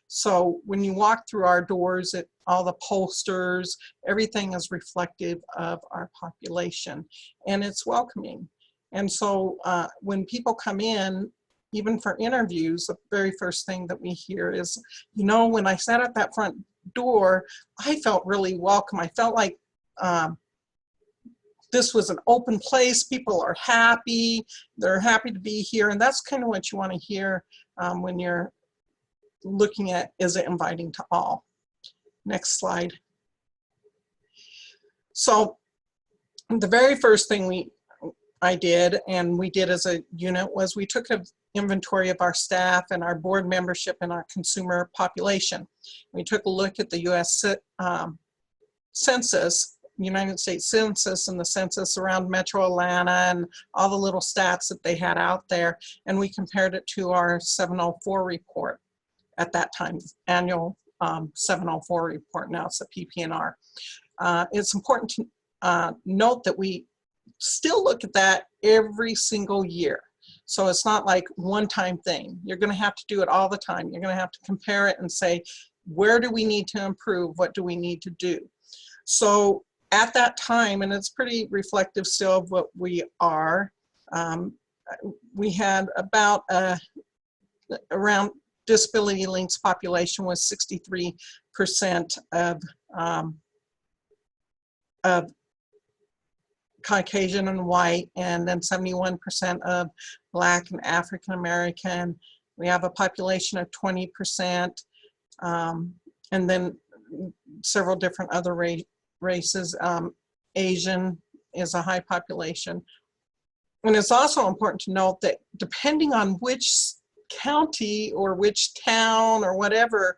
So when you walk through our doors, all the posters, everything is reflective of our population, and it's welcoming. And so when people come in, even for interviews, the very first thing that we hear is, you know, when I sat at that front door, I felt really welcome. I felt like this was an open place. People are happy. They're happy to be here. And that's kind of what you want to hear when you're looking at, is it inviting to all? Next slide. So the very first thing I did, and we did as a unit, was we took an inventory of our staff and our board membership and our consumer population. We took a look at the U.S. Census, United States Census, and the census around Metro Atlanta and all the little stats that they had out there, and we compared it to our 704 report at that time, annual 704 report. Now it's the PP&R. It's important to note that we still look at that every single year. So it's not like one-time thing. You're going to have to do it all the time. You're going to have to compare it and say, where do we need to improve? What do we need to do? So at that time, and it's pretty reflective still of what we are, we had about around Disability Link's population was 63% of Caucasian and white, and then 71% of Black and African American. We have a population of 20%, and then several different other races. Asian is a high population. And it's also important to note that depending on which county or which town or whatever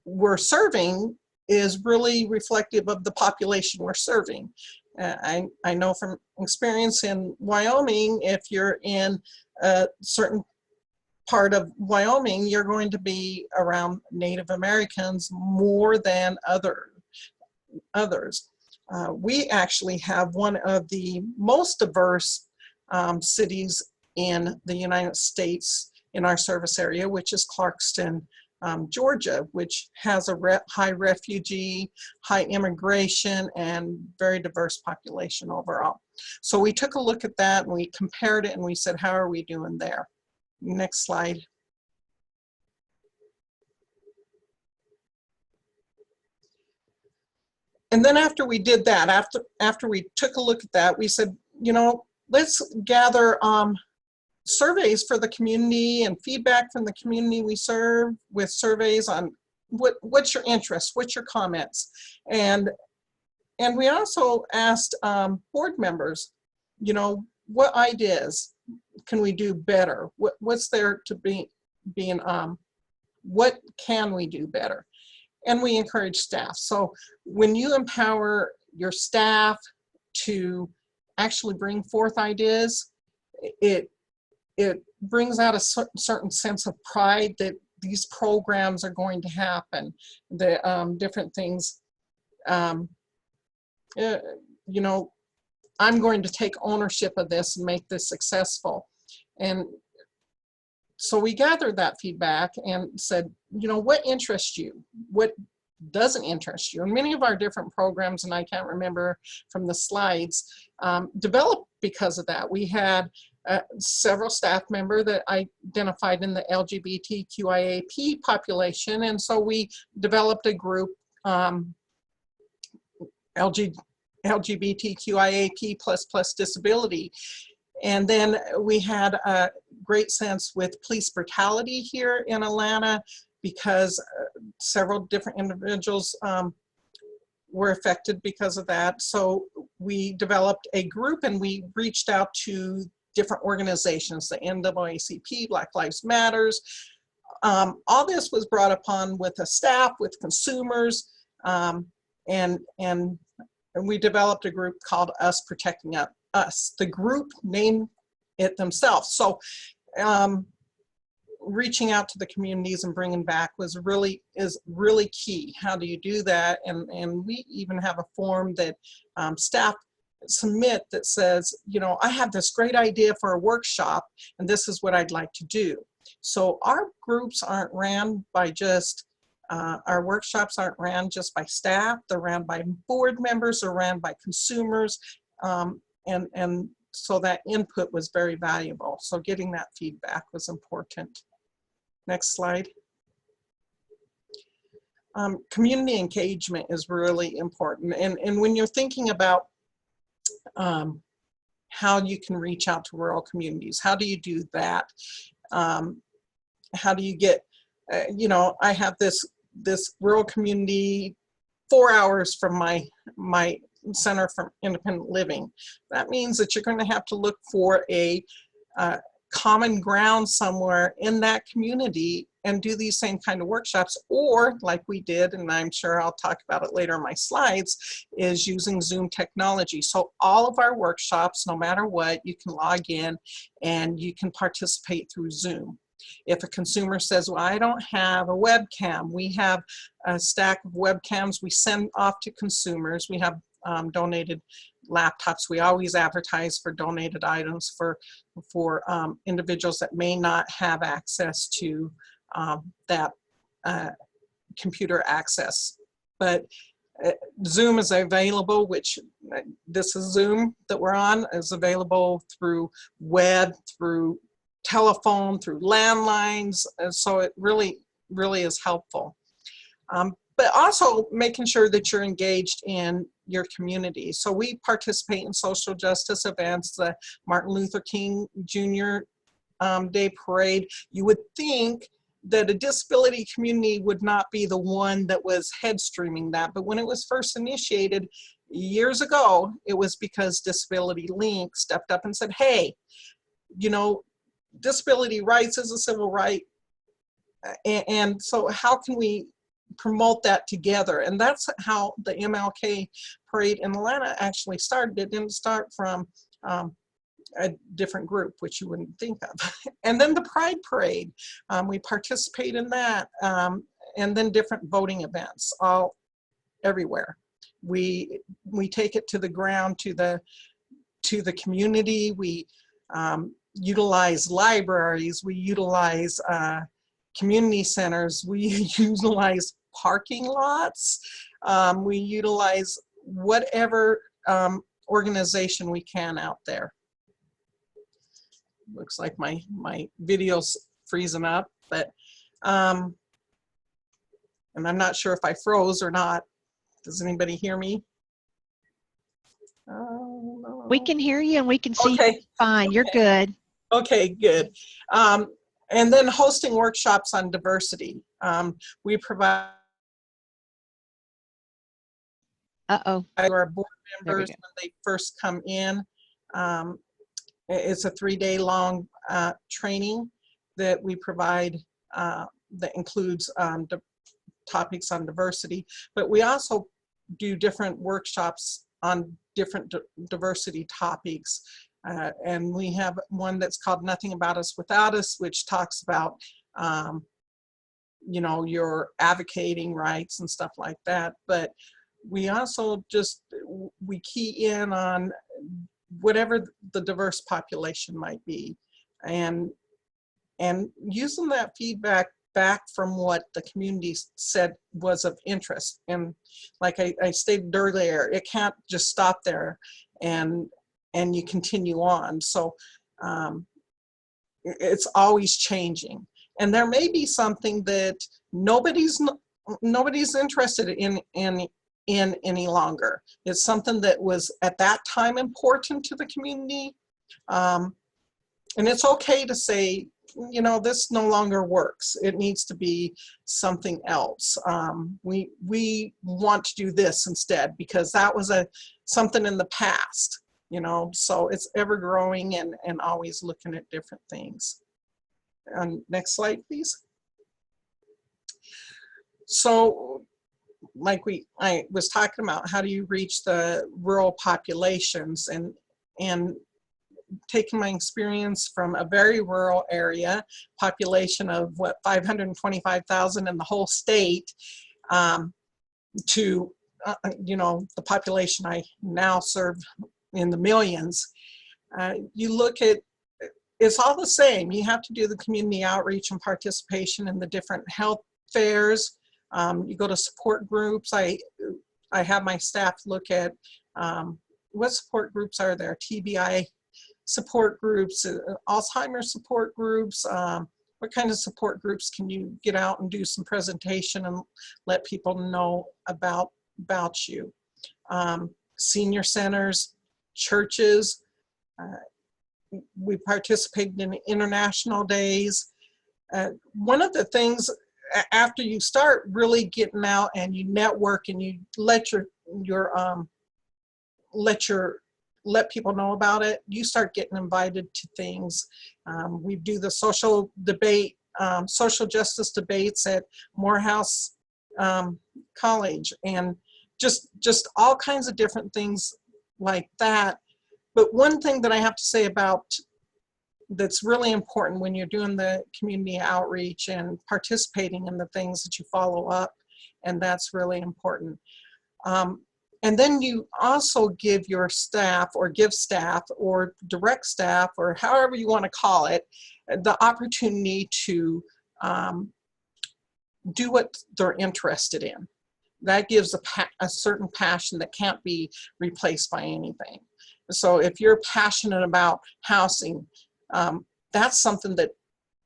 we're serving is really reflective of the population we're serving. I know from experience in Wyoming, if you're in a certain part of Wyoming, you're going to be around Native Americans more than others. We actually have one of the most diverse cities in the United States in our service area, which is Clarkston, Georgia, which has a high refugee, high immigration, and very diverse population overall. So we took a look at that and we compared it and we said, how are we doing there? Next slide. And then after we did that, after we took a look at that, we said, you know, let's gather surveys for the community and feedback from the community we serve with surveys on what's your interest, what's your comments. And we also asked board members, you know, what ideas can we do better? What's there to be in, what can we do better? And we encourage staff. So when you empower your staff to actually bring forth ideas, it brings out a certain sense of pride that these programs are going to happen, the different things. You know, I'm going to take ownership of this and make this successful. And so we gathered that feedback and said, you know, what interests you? What doesn't interest you? And many of our different programs, and I can't remember from the slides, developed because of that. We had several staff members that identified in the LGBTQIAP population, and so we developed a group, LGBTQIAP++ disability. And then we had a great sense with police brutality here in Atlanta, because several different individuals were affected because of that. So we developed a group and we reached out to different organizations, the NAACP, Black Lives Matters. All this was brought upon with a staff, with consumers, and we developed a group called Us Protecting Us. The group named it themselves. So reaching out to the communities and bringing back is really key. How do you do that? And we even have a form that staff submit that says, you know, I have this great idea for a workshop and this is what I'd like to do. So our groups aren't ran by just our workshops aren't ran just by staff. They're ran by board members, they're ran by consumers, and so that input was very valuable. So getting that feedback was important. Next slide. Community engagement is really important. And when you're thinking about how you can reach out to rural communities, how do you do that? How do you get, you know, I have this rural community 4 hours from my Center for Independent Living. That means that you're going to have to look for a common ground somewhere in that community and do these same kind of workshops, or like we did, and I'm sure I'll talk about it later in my slides, is using Zoom technology. So all of our workshops, no matter what, you can log in and you can participate through Zoom. If a consumer says, well, I don't have a webcam, we have a stack of webcams we send off to consumers. We have donated laptops. We always advertise for donated items for individuals that may not have access to that computer access. But Zoom is available, which this is Zoom that we're on, is available through web, through telephone, through landlines, and so it really is helpful. But also making sure that you're engaged in your community. So we participate in social justice events, the Martin Luther King Jr. Day Parade. You would think that a disability community would not be the one that was headstreaming that, but when it was first initiated years ago, it was because Disability Link stepped up and said, hey, you know, disability rights is a civil right, and so how can we promote that together? And that's how the MLK Parade in Atlanta actually started. It didn't start from a different group, which you wouldn't think of. And then the Pride Parade, we participate in that, and then different voting events all everywhere. We take it to the ground, to the community. We utilize libraries, we utilize community centers, we utilize parking lots, we utilize whatever organization we can out there. Looks like my video's freezing up, but and I'm not sure if I froze or not. Does anybody hear me? No. We can hear you and we can see Okay. you fine. You're good. Okay, good. And then hosting workshops on diversity. We provide Uh-oh. our board There we members go. when they first come in. It's a 3-day long training that we provide that includes topics on diversity, but we also do different workshops on different diversity topics. And we have one that's called Nothing About Us Without Us, which talks about, you know, your advocating rights and stuff like that. But we also we key in on whatever the diverse population might be, and using that feedback back from what the community said was of interest. And like I stated earlier, it can't just stop there and you continue on. So it's always changing. And there may be something that nobody's interested in any longer. It's something that was at that time important to the community. And it's okay to say, you know, this no longer works. It needs to be something else. We want to do this instead because that was something in the past, you know, so it's ever growing and always looking at different things. Next slide, please. So like I was talking about, how do you reach the rural populations, and taking my experience from a very rural area, population of what, 525,000 in the whole state, to you know, the population I now serve in the millions. You look at, it's all the same. You have to do the community outreach and participation in the different health fairs. You go to support groups. I have my staff look at what support groups are there, TBI support groups, Alzheimer's support groups, what kind of support groups can you get out and do some presentation and let people know about you. Senior centers, churches, we participated in international days. One of the things, after you start really getting out and you network and you let people know about it, you start getting invited to things. We do the social justice debates at Morehouse College, and just all kinds of different things like that. But one thing that I have to say about that's really important when you're doing the community outreach and participating in the things that you follow up, and that's really important. And then you also give your staff, or give staff, or direct staff, or however you want to call it, the opportunity to do what they're interested in. That gives a certain passion that can't be replaced by anything. So if you're passionate about housing, that's something that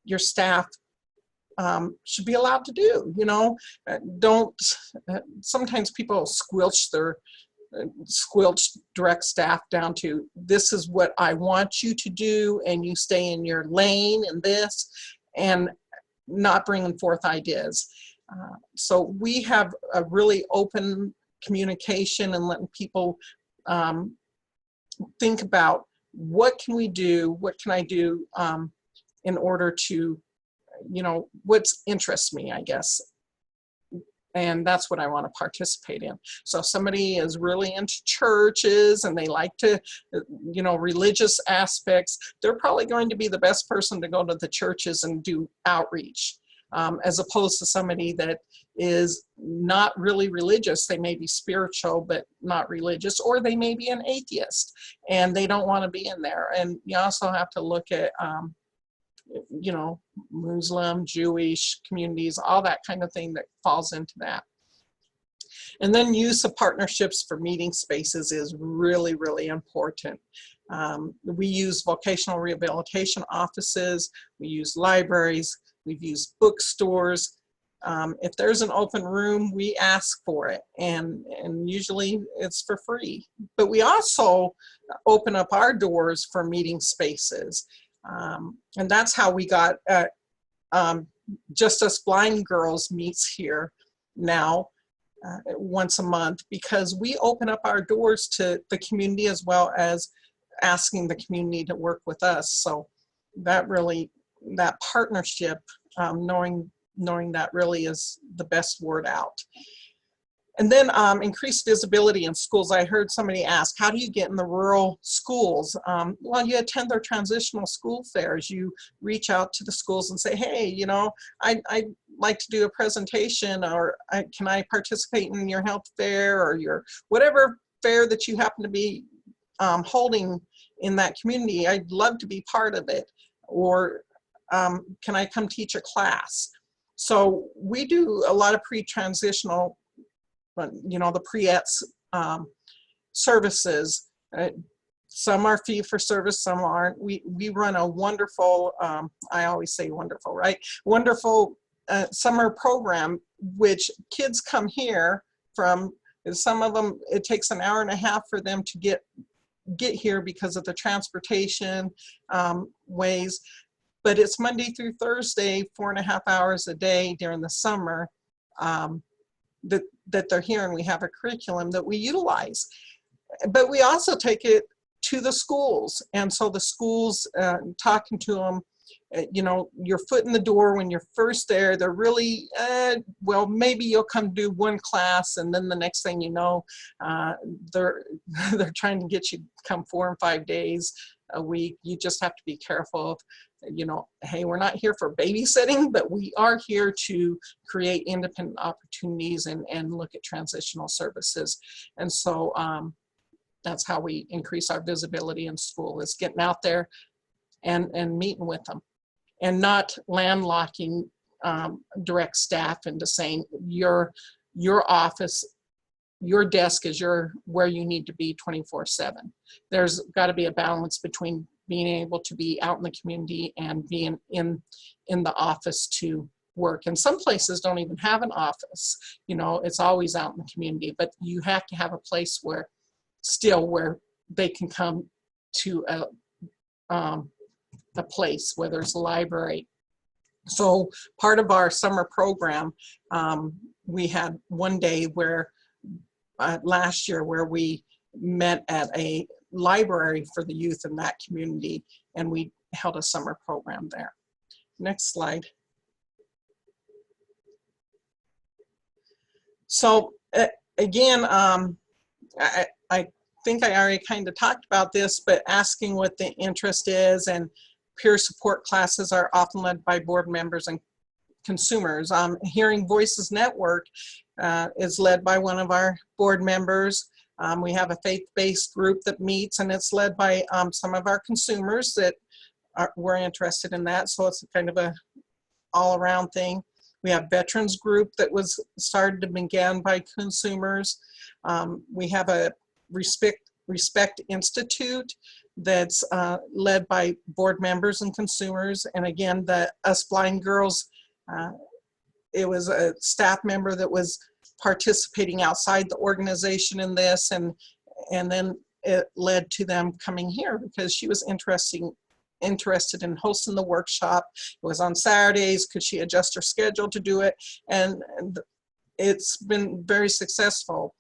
your staff should be allowed to do. You know, sometimes people squelch direct staff down to, this is what I want you to do, and you stay in your lane and this, and not bringing forth ideas. So we have a really open communication and letting people think about, what can we do, what can I do in order to, you know, what interests me, I guess. And that's what I want to participate in. So if somebody is really into churches and they like to, you know, religious aspects, they're probably going to be the best person to go to the churches and do outreach, as opposed to somebody that is not really religious. They may be spiritual, but not religious, or they may be an atheist and they don't want to be in there. And you also have to look at, you know, Muslim, Jewish communities, all that kind of thing that falls into that. And then use of partnerships for meeting spaces is really, really important. We use vocational rehabilitation offices, we use libraries, we've used bookstores, If there's an open room, we ask for it, and usually it's for free. But we also open up our doors for meeting spaces, and that's how we got Just Us Blind Girls meets here now once a month, because we open up our doors to the community as well as asking the community to work with us. So that really, that partnership, knowing that really is the best word out. And then increased visibility in schools. I heard somebody ask, how do you get in the rural schools? Well, you attend their transitional school fairs. You reach out to the schools and say, hey, you know, I'd like to do a presentation, or can I participate in your health fair or your whatever fair that you happen to be holding in that community. I'd love to be part of it. Or can I come teach a class? So we do a lot of pre-transitional, you know, the pre-ETS services. Some are fee for service, some aren't. We run a wonderful, I always say wonderful, right? Wonderful summer program, which kids come here from. Some of them, it takes an hour and a half for them to get here because of the transportation ways. But it's Monday through Thursday, 4.5 hours a day during the summer that they're here, and we have a curriculum that we utilize. But we also take it to the schools, and so the schools, talking to them, you know, your foot in the door when you're first there, they're really, well, maybe you'll come do one class, and then the next thing you know, they're trying to get you to come 4 and 5 days a week. You just have to be careful of, you know, hey, we're not here for babysitting, but we are here to create independent opportunities and look at transitional services. And so that's how we increase our visibility in school, is getting out there and meeting with them, and not landlocking direct staff into saying your office, your desk is where you need to be 24/7. There's got to be a balance between being able to be out in the community and being in the office to work. And some places don't even have an office. You know, it's always out in the community, but you have to have a place where they can come to a place, whether it's a library. So part of our summer program, we had one day where last year where we met at a library for the youth in that community, and we held a summer program there. Next slide. So again, I think I already kind of talked about this, but asking what the interest is, and peer support classes are often led by board members and consumers. Hearing Voices Network is led by one of our board members. We have a faith-based group that meets, and it's led by some of our consumers that were interested in that. So it's kind of a all-around thing. We have veterans group that was started and began by consumers. We have a Respect Institute that's led by board members and consumers. And again, the Us Blind Girls, it was a staff member that was participating outside the organization in this, and then it led to them coming here because she was interested in hosting the workshop. It was on Saturdays. Could she adjust her schedule to do it? And it's been very successful.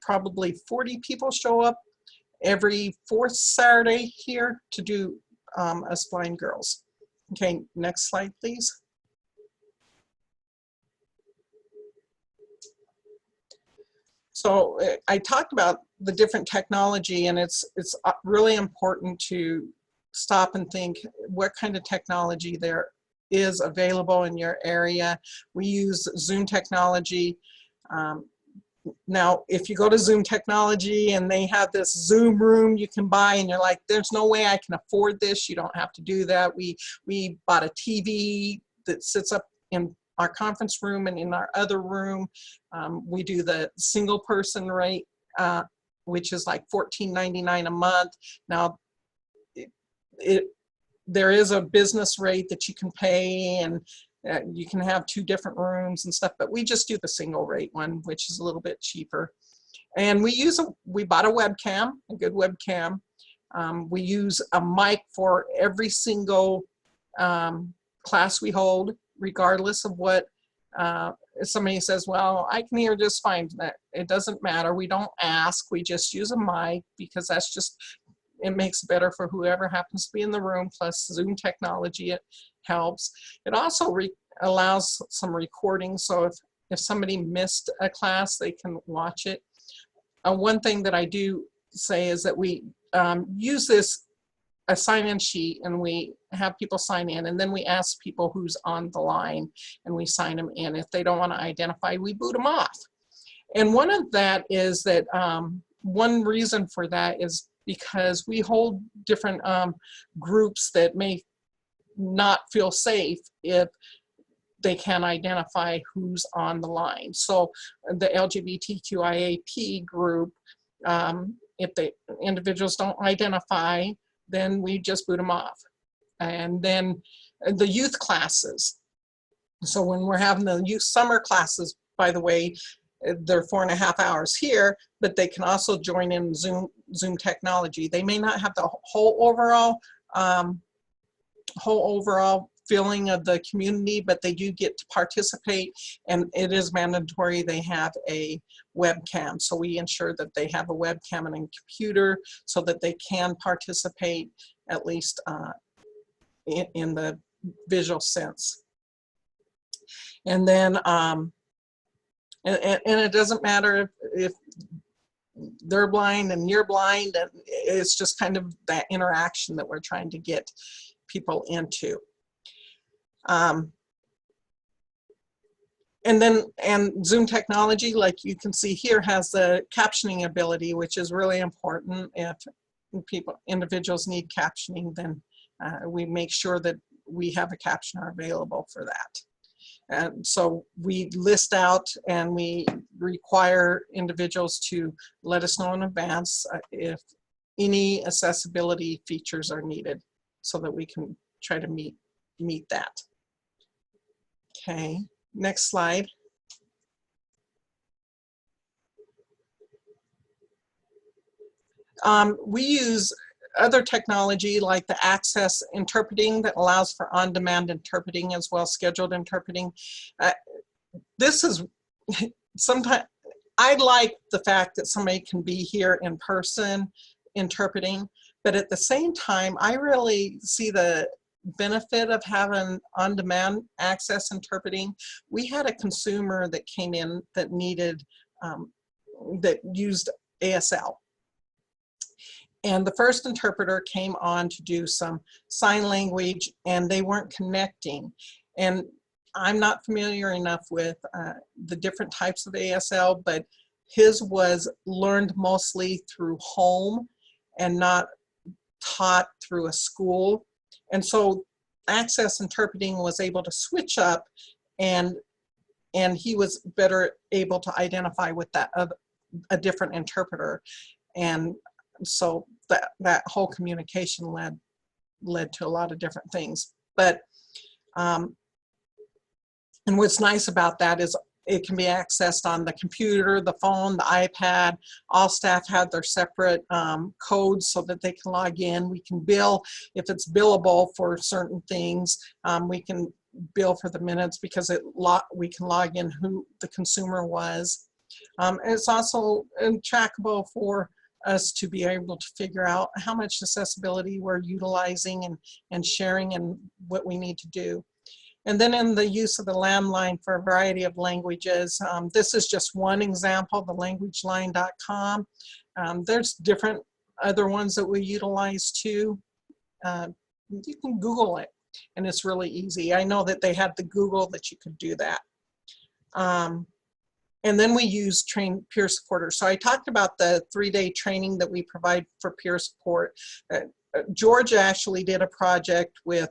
Probably 40 people show up every 4th Saturday here to do Us Blind Girls. Okay, next slide, please. So I talked about the different technology, and it's really important to stop and think what kind of technology there is available in your area. We use Zoom technology. Now, if you go to Zoom technology and they have this Zoom room you can buy, and you're like, there's no way I can afford this, you don't have to do that. We bought a TV that sits up in our conference room and in our other room. We do the single person rate, which is like $14.99 a month. Now, there is a business rate that you can pay, and You can have 2 different rooms and stuff, but we just do the single rate one, which is a little bit cheaper. And we bought a webcam, a good webcam. We use a mic for every single class we hold, regardless of what, if somebody says, well, I can hear just fine. It doesn't matter. We don't ask. We just use a mic because that's just, it makes it better for whoever happens to be in the room, plus Zoom technology, it helps. It also allows some recording, so if somebody missed a class, they can watch it. One thing that I do say is that we use a sign-in sheet, and we have people sign in, and then we ask people who's on the line, and we sign them in. If they don't want to identify, we boot them off. And one of that is that one reason for that is because we hold different groups that may not feel safe if they can't identify who's on the line. So the LGBTQIAP group, if the individuals don't identify, then we just boot them off. And then the youth classes. So when we're having the youth summer classes, by the way, they're 4.5 hours here, but they can also join in Zoom technology. They may not have the whole overall feeling of the community, but they do get to participate, and it is mandatory they have a webcam. So we ensure that they have a webcam and a computer so that they can participate, at least in the visual sense. And then, and it doesn't matter if they're blind and you're blind, and it's just kind of that interaction that we're trying to get people into. And Zoom technology, like you can see here, has the captioning ability, which is really important. If individuals need captioning, then we make sure that we have a captioner available for that. And so we list out and we require individuals to let us know in advance if any accessibility features are needed, so that we can try to meet that. Okay, next slide. We use other technology like the access interpreting that allows for on-demand interpreting as well as scheduled interpreting. This is sometimes, I like the fact that somebody can be here in person interpreting, but at the same time, I really see the benefit of having on-demand access interpreting. We had a consumer that came in that needed, that used ASL. And the first interpreter came on to do some sign language, and they weren't connecting. And I'm not familiar enough with the different types of ASL, but his was learned mostly through home and not taught through a school. And so access interpreting was able to switch up, and he was better able to identify with that a different interpreter. And so that whole communication led to a lot of different things. But and what's nice about that is it can be accessed on the computer, the phone, the iPad. All staff have their separate codes so that they can log in. We can bill if it's billable for certain things. We can bill for the minutes because we can log in who the consumer was. It's also trackable for us to be able to figure out how much accessibility we're utilizing and sharing and what we need to do. And then in the use of the landline for a variety of languages, this is just one example, the languageline.com. There's different other ones that we utilize too. You can Google it, and it's really easy. I know that they had the Google that you could do that. And then we use trained peer supporters. So I talked about the 3-day training that we provide for peer support. Georgia actually did a project with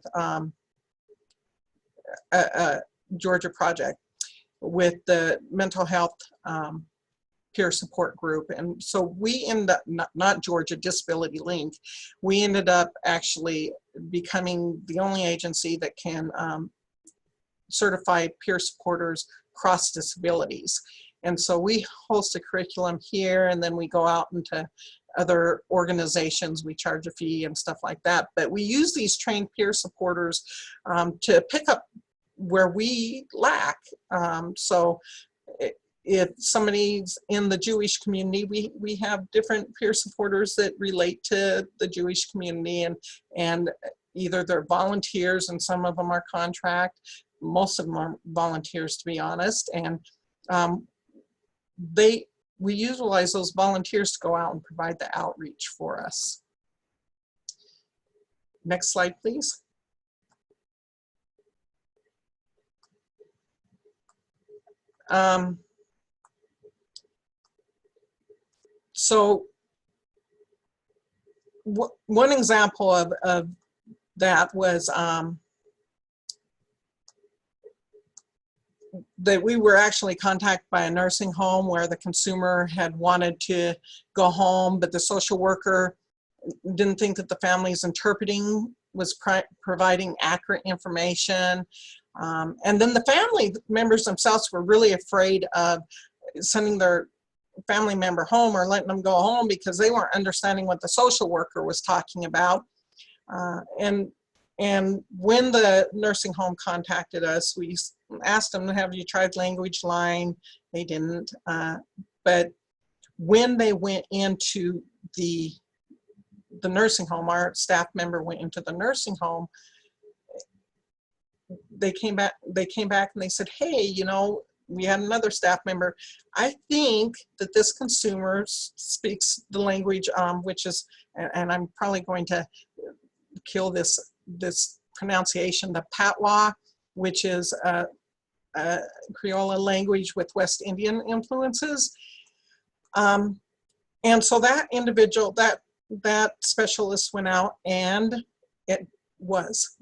Georgia project with the mental health peer support group. And so we ended up, not Georgia, Disability Link, we ended up actually becoming the only agency that can certified peer supporters across disabilities. And so we host a curriculum here, and then we go out into other organizations. We charge a fee and stuff like that. But we use these trained peer supporters to pick up where we lack. So if somebody's in the Jewish community, we have different peer supporters that relate to the Jewish community, and either they're volunteers, and some of them are contract. Most of them are volunteers, to be honest, and we utilize those volunteers to go out and provide the outreach for us. Next slide, please. So one example of that was that we were actually contacted by a nursing home where the consumer had wanted to go home, but the social worker didn't think that the family's interpreting was providing accurate information. And then the family members themselves were really afraid of sending their family member home or letting them go home because they weren't understanding what the social worker was talking about. And when the nursing home contacted us, we asked them, have you tried Language Line? They didn't. But when they went into the nursing home, our staff member went into the nursing home, they came back and they said, hey, you know, we had another staff member. I think that this consumer speaks the language, which is, and I'm probably going to kill this pronunciation, the Patois, which is a Creole language with West Indian influences. And so that individual, that specialist went out, and it was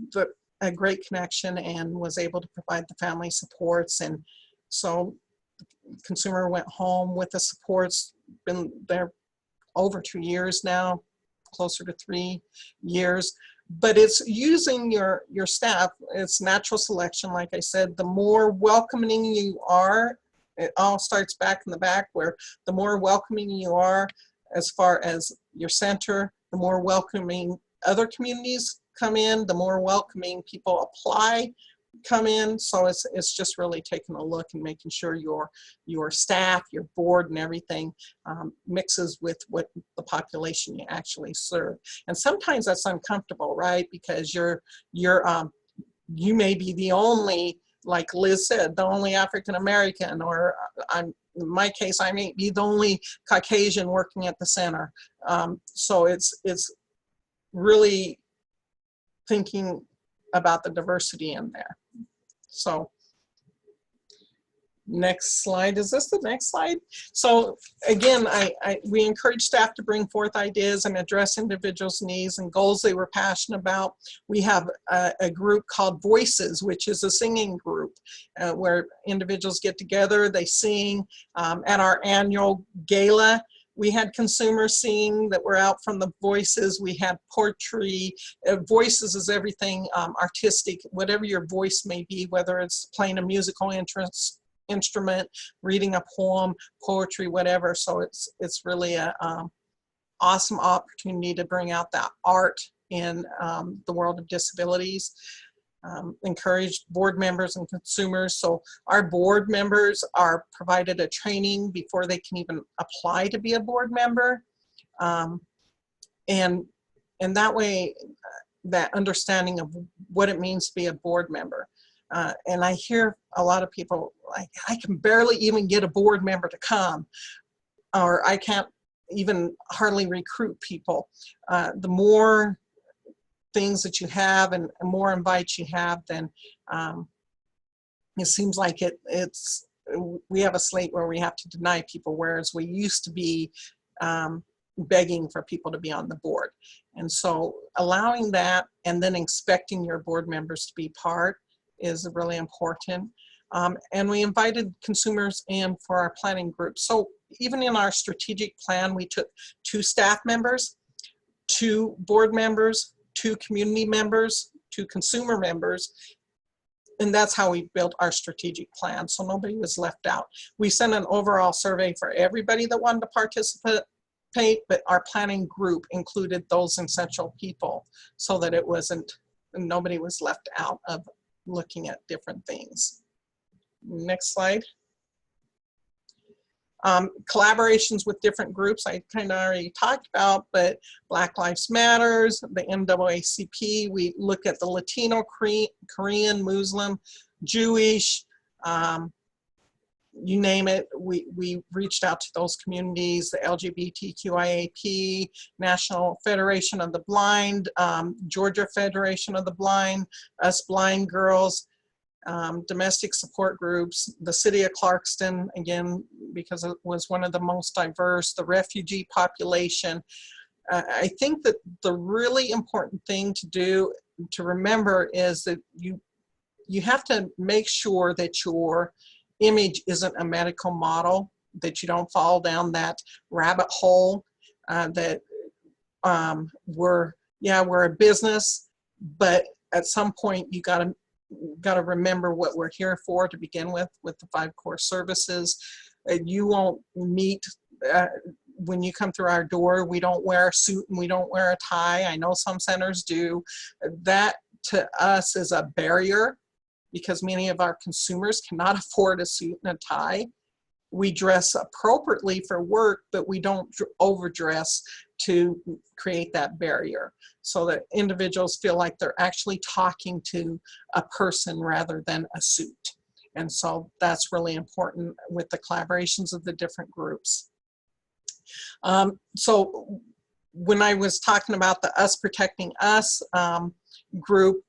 a great connection and was able to provide the family supports. And so the consumer went home with the supports, been there over 2 years now, closer to 3 years. But it's using your staff. It's natural selection, like I said. The more welcoming you are, it all starts back in the back, where the more welcoming you are as far as your center, the more welcoming other communities come in, the more welcoming people apply come in. So it's just really taking a look and making sure your staff, your board, and everything mixes with what the population you actually serve. And sometimes that's uncomfortable, right? Because you may be the only, like Liz said, the only African American, or in my case, I may be the only Caucasian working at the center. So it's really thinking about the diversity in there. So next slide. Is this the next slide? So again, we encourage staff to bring forth ideas and address individuals' needs and goals they were passionate about. We have a group called Voices, which is a singing group where individuals get together, they sing. At our annual gala, we had consumers singing that were out from the Voices. We had poetry. Voices is everything artistic, whatever your voice may be, whether it's playing a musical instrument, reading a poem, poetry, whatever. So it's really a awesome opportunity to bring out that art in the world of disabilities. Encourage board members and consumers. So our board members are provided a training before they can even apply to be a board member. And that way, that understanding of what it means to be a board member. And I hear a lot of people like, I can barely even get a board member to come, or I can't even hardly recruit people. The more things that you have and more invites you have, then it seems like we have a slate where we have to deny people, whereas we used to be begging for people to be on the board. And so allowing that and then expecting your board members to be part is really important. And we invited consumers in for our planning group. So even in our strategic plan, we took 2 staff members, 2 board members, 2 community members, 2 consumer members, and that's how we built our strategic plan, so nobody was left out. We sent an overall survey for everybody that wanted to participate, but our planning group included those essential people so that it wasn't, nobody was left out of looking at different things. Next slide. Collaborations with different groups I kind of already talked about, but Black Lives Matters, the NAACP, we look at the Latino, Korean, Muslim, Jewish, you name it, we reached out to those communities, the LGBTQIAP, National Federation of the Blind, Georgia Federation of the Blind, Us Blind Girls, domestic support groups, the city of Clarkston, again, because it was one of the most diverse, the refugee population. I think that the really important thing to do, to remember, is that you have to make sure that your image isn't a medical model, that you don't fall down that rabbit hole, that we're a business, but at some point you got to remember what we're here for to begin with the 5 core services. You won't meet, when you come through our door, we don't wear a suit and we don't wear a tie. I know some centers do. That to us is a barrier because many of our consumers cannot afford a suit and a tie. We dress appropriately for work, but we don't overdress to create that barrier so that individuals feel like they're actually talking to a person rather than a suit. And so that's really important with the collaborations of the different groups. So when I was talking about the Us Protecting Us group,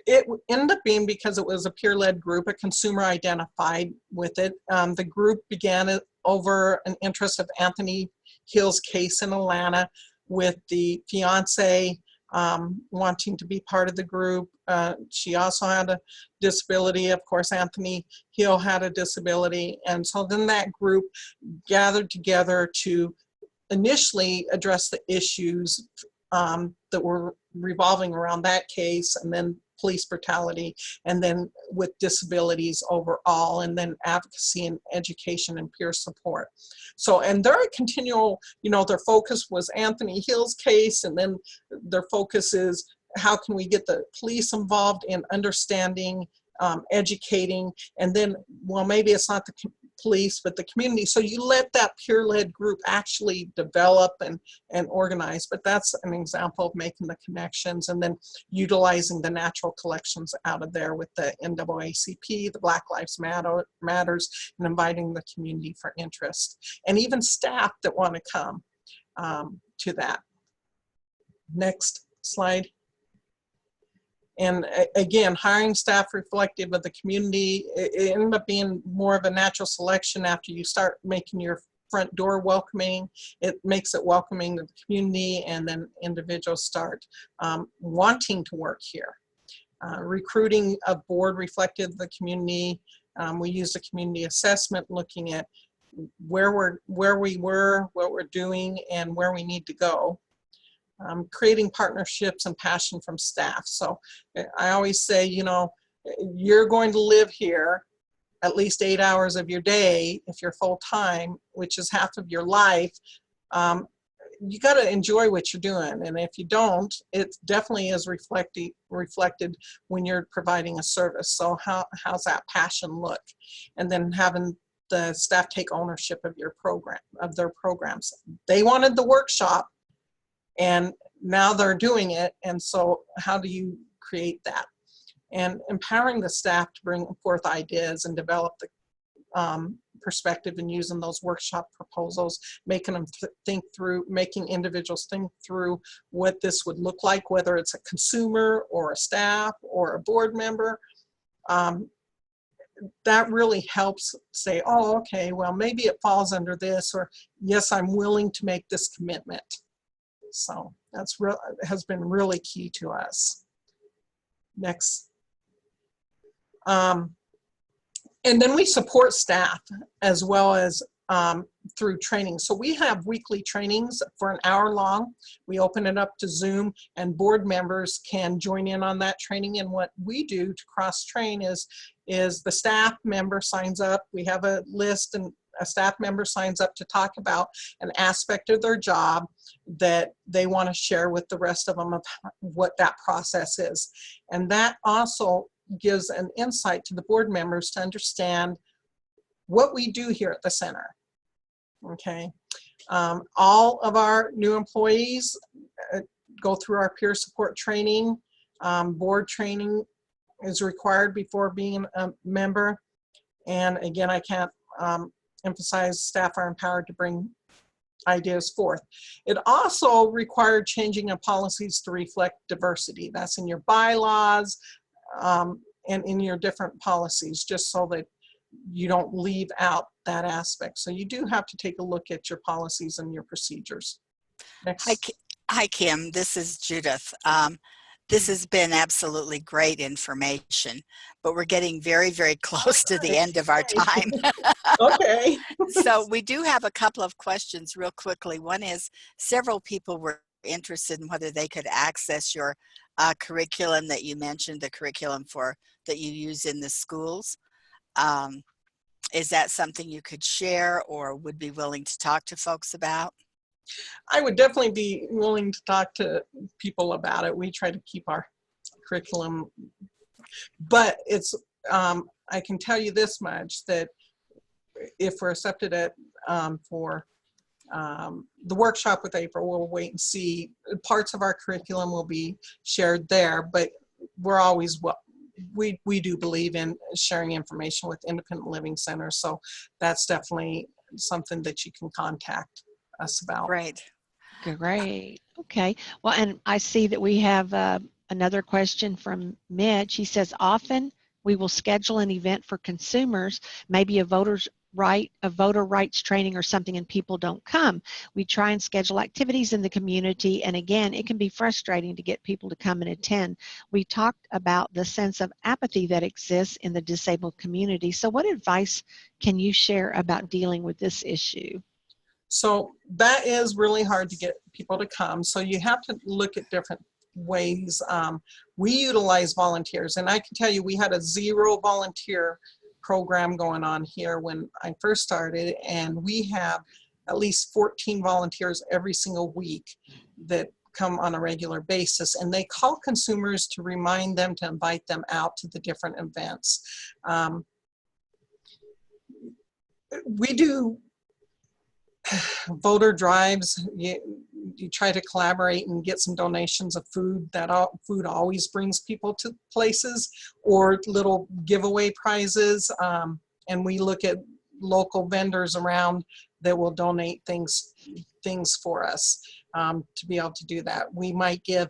it ended up being, because it was a peer-led group, a consumer identified with it. The group began over an interest of Anthony Hill's case in Atlanta, with the fiance wanting to be part of the group. She also had a disability. Of course, Anthony Hill had a disability. And so then that group gathered together to initially address the issues that were revolving around that case, and then police brutality, and then with disabilities overall, and then advocacy and education and peer support. So, and their continual, their focus was Anthony Hill's case, and then their focus is how can we get the police involved in understanding, educating, and then, well, maybe it's not the police, but the community. So you let that peer-led group actually develop and organize. But that's an example of making the connections and then utilizing the natural collections out of there with the NAACP, the Black Lives Matters, and inviting the community for interest. And even staff that want to come to that. Next slide. And again, hiring staff reflective of the community, it ended up being more of a natural selection after you start making your front door welcoming. It makes it welcoming to the community, and then individuals start wanting to work here. Recruiting a board reflective of the community. We used a community assessment looking at where we were, what we're doing, and where we need to go. Creating partnerships and passion from staff. So I always say, you're going to live here at least 8 hours of your day if you're full-time, which is half of your life. You got to enjoy what you're doing, and if you don't, it definitely is reflected when you're providing a service. So how's that passion look? And then having the staff take ownership of your program, of their programs. They wanted the workshop, and now they're doing it, and so how do you create that? And empowering the staff to bring forth ideas and develop the perspective, and using those workshop proposals, making them think through, making individuals think through what this would look like, whether it's a consumer or a staff or a board member. That really helps say, oh, okay, well, maybe it falls under this, or yes, I'm willing to make this commitment. So that's has been really key to us. Next. And then we support staff as well as through training. So we have weekly trainings for an hour long. We open it up to Zoom, and board members can join in on that training. And what we do to cross-train is the staff member signs up. We have a list, and a staff member signs up to talk about an aspect of their job that they want to share with the rest of them of what that process is. And that also gives an insight to the board members to understand what we do here at the center. Okay, all of our new employees go through our peer support training. Board training is required before being a member. And again, I can't emphasize staff are empowered to bring ideas forth. It also required changing of policies to reflect diversity. That's in your bylaws and in your different policies, just so that you don't leave out that aspect. So you do have to take a look at your policies and your procedures. Next. Hi, Kim. This is Judith. This has been absolutely great information, but we're getting very, very close to the end of our time. Okay. So we do have a couple of questions real quickly. One is, several people were interested in whether they could access your curriculum that you mentioned, the curriculum that you use in the schools. Is that something you could share or would be willing to talk to folks about? I would definitely be willing to talk to people about it. We try to keep our curriculum, but it's, I can tell you this much, that if we're accepted at, for the workshop with April, we'll wait and see. Parts of our curriculum will be shared there, but we're always, we do believe in sharing information with independent living centers. So that's definitely something that you can contact us about. Great. Great. Okay. Well, and I see that we have another question from Mitch. He says, often we will schedule an event for consumers, maybe a voter rights training or something, and people don't come. We try and schedule activities in the community, and again, it can be frustrating to get people to come and attend. We talked about the sense of apathy that exists in the disabled community. So what advice can you share about dealing with this issue? So that is really hard to get people to come. So you have to look at different ways. We utilize volunteers, and I can tell you we had a 0 volunteer program going on here when I first started, and we have at least 14 volunteers every single week that come on a regular basis, and they call consumers to remind them to invite them out to the different events. We do voter drives. You try to collaborate and get some donations of food. Food always brings people to places, or little giveaway prizes. And we look at local vendors around that will donate things for us to be able to do that. We might give,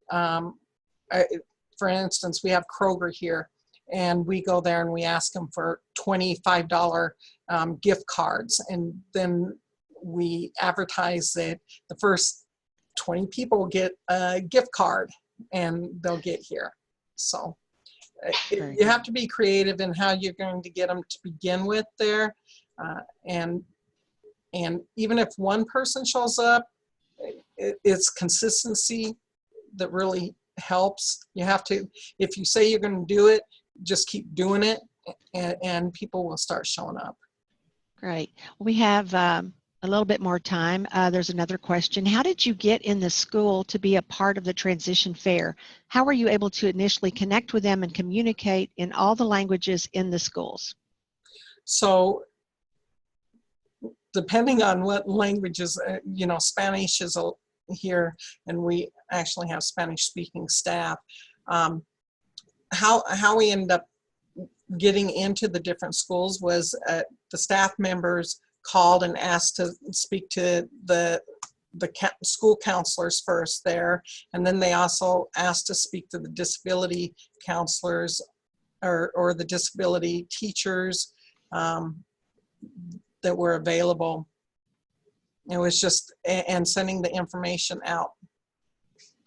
for instance, we have Kroger here, and we go there and we ask them for $25 gift cards, and then we advertise that the first 20 people get a gift card and they'll get here. So you have to be creative in how you're going to get them to begin with there. And even if one person shows up, it's consistency that really helps. You have to, if you say you're going to do it, just keep doing it, and people will start showing up. Great. We have a little bit more time. There's another question. How did you get in the school to be a part of the transition fair? How were you able to initially connect with them and communicate in all the languages in the schools? So depending on what languages, Spanish is here, and we actually have Spanish speaking staff. How we ended up getting into the different schools was the staff members called and asked to speak to the school counselors first there, and then they also asked to speak to the disability counselors or the disability teachers that were available. It was just, and sending the information out.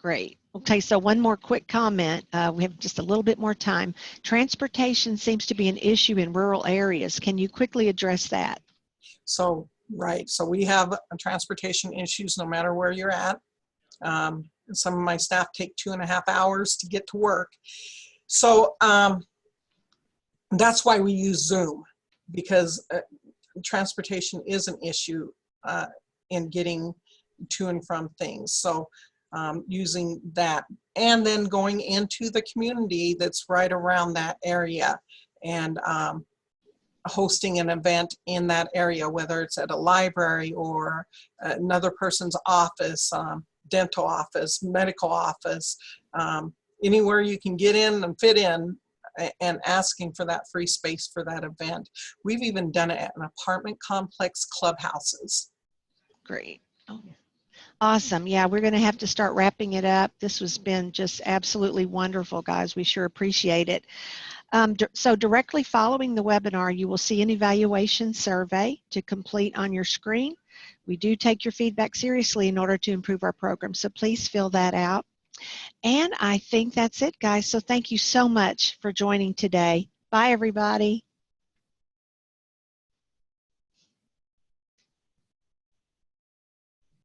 Great. Okay, so one more quick comment. We have just a little bit more time. Transportation seems to be an issue in rural areas. Can you quickly address that? So, right, so we have transportation issues no matter where you're at. Some of my staff take 2.5 hours to get to work. So that's why we use Zoom, because transportation is an issue in getting to and from things. So using that, and then going into the community that's right around that area, and hosting an event in that area, whether it's at a library or another person's office, dental office, medical office, anywhere you can get in and fit in, and asking for that free space for that event. We've even done it at an apartment complex clubhouses. Great. Oh. Awesome. Yeah, we're going to have to start wrapping it up. This has been just absolutely wonderful, guys. We sure appreciate it. So directly following the webinar, you will see an evaluation survey to complete on your screen. We do take your feedback seriously in order to improve our program, so please fill that out. And I think that's it, guys. So thank you so much for joining today. Bye, everybody.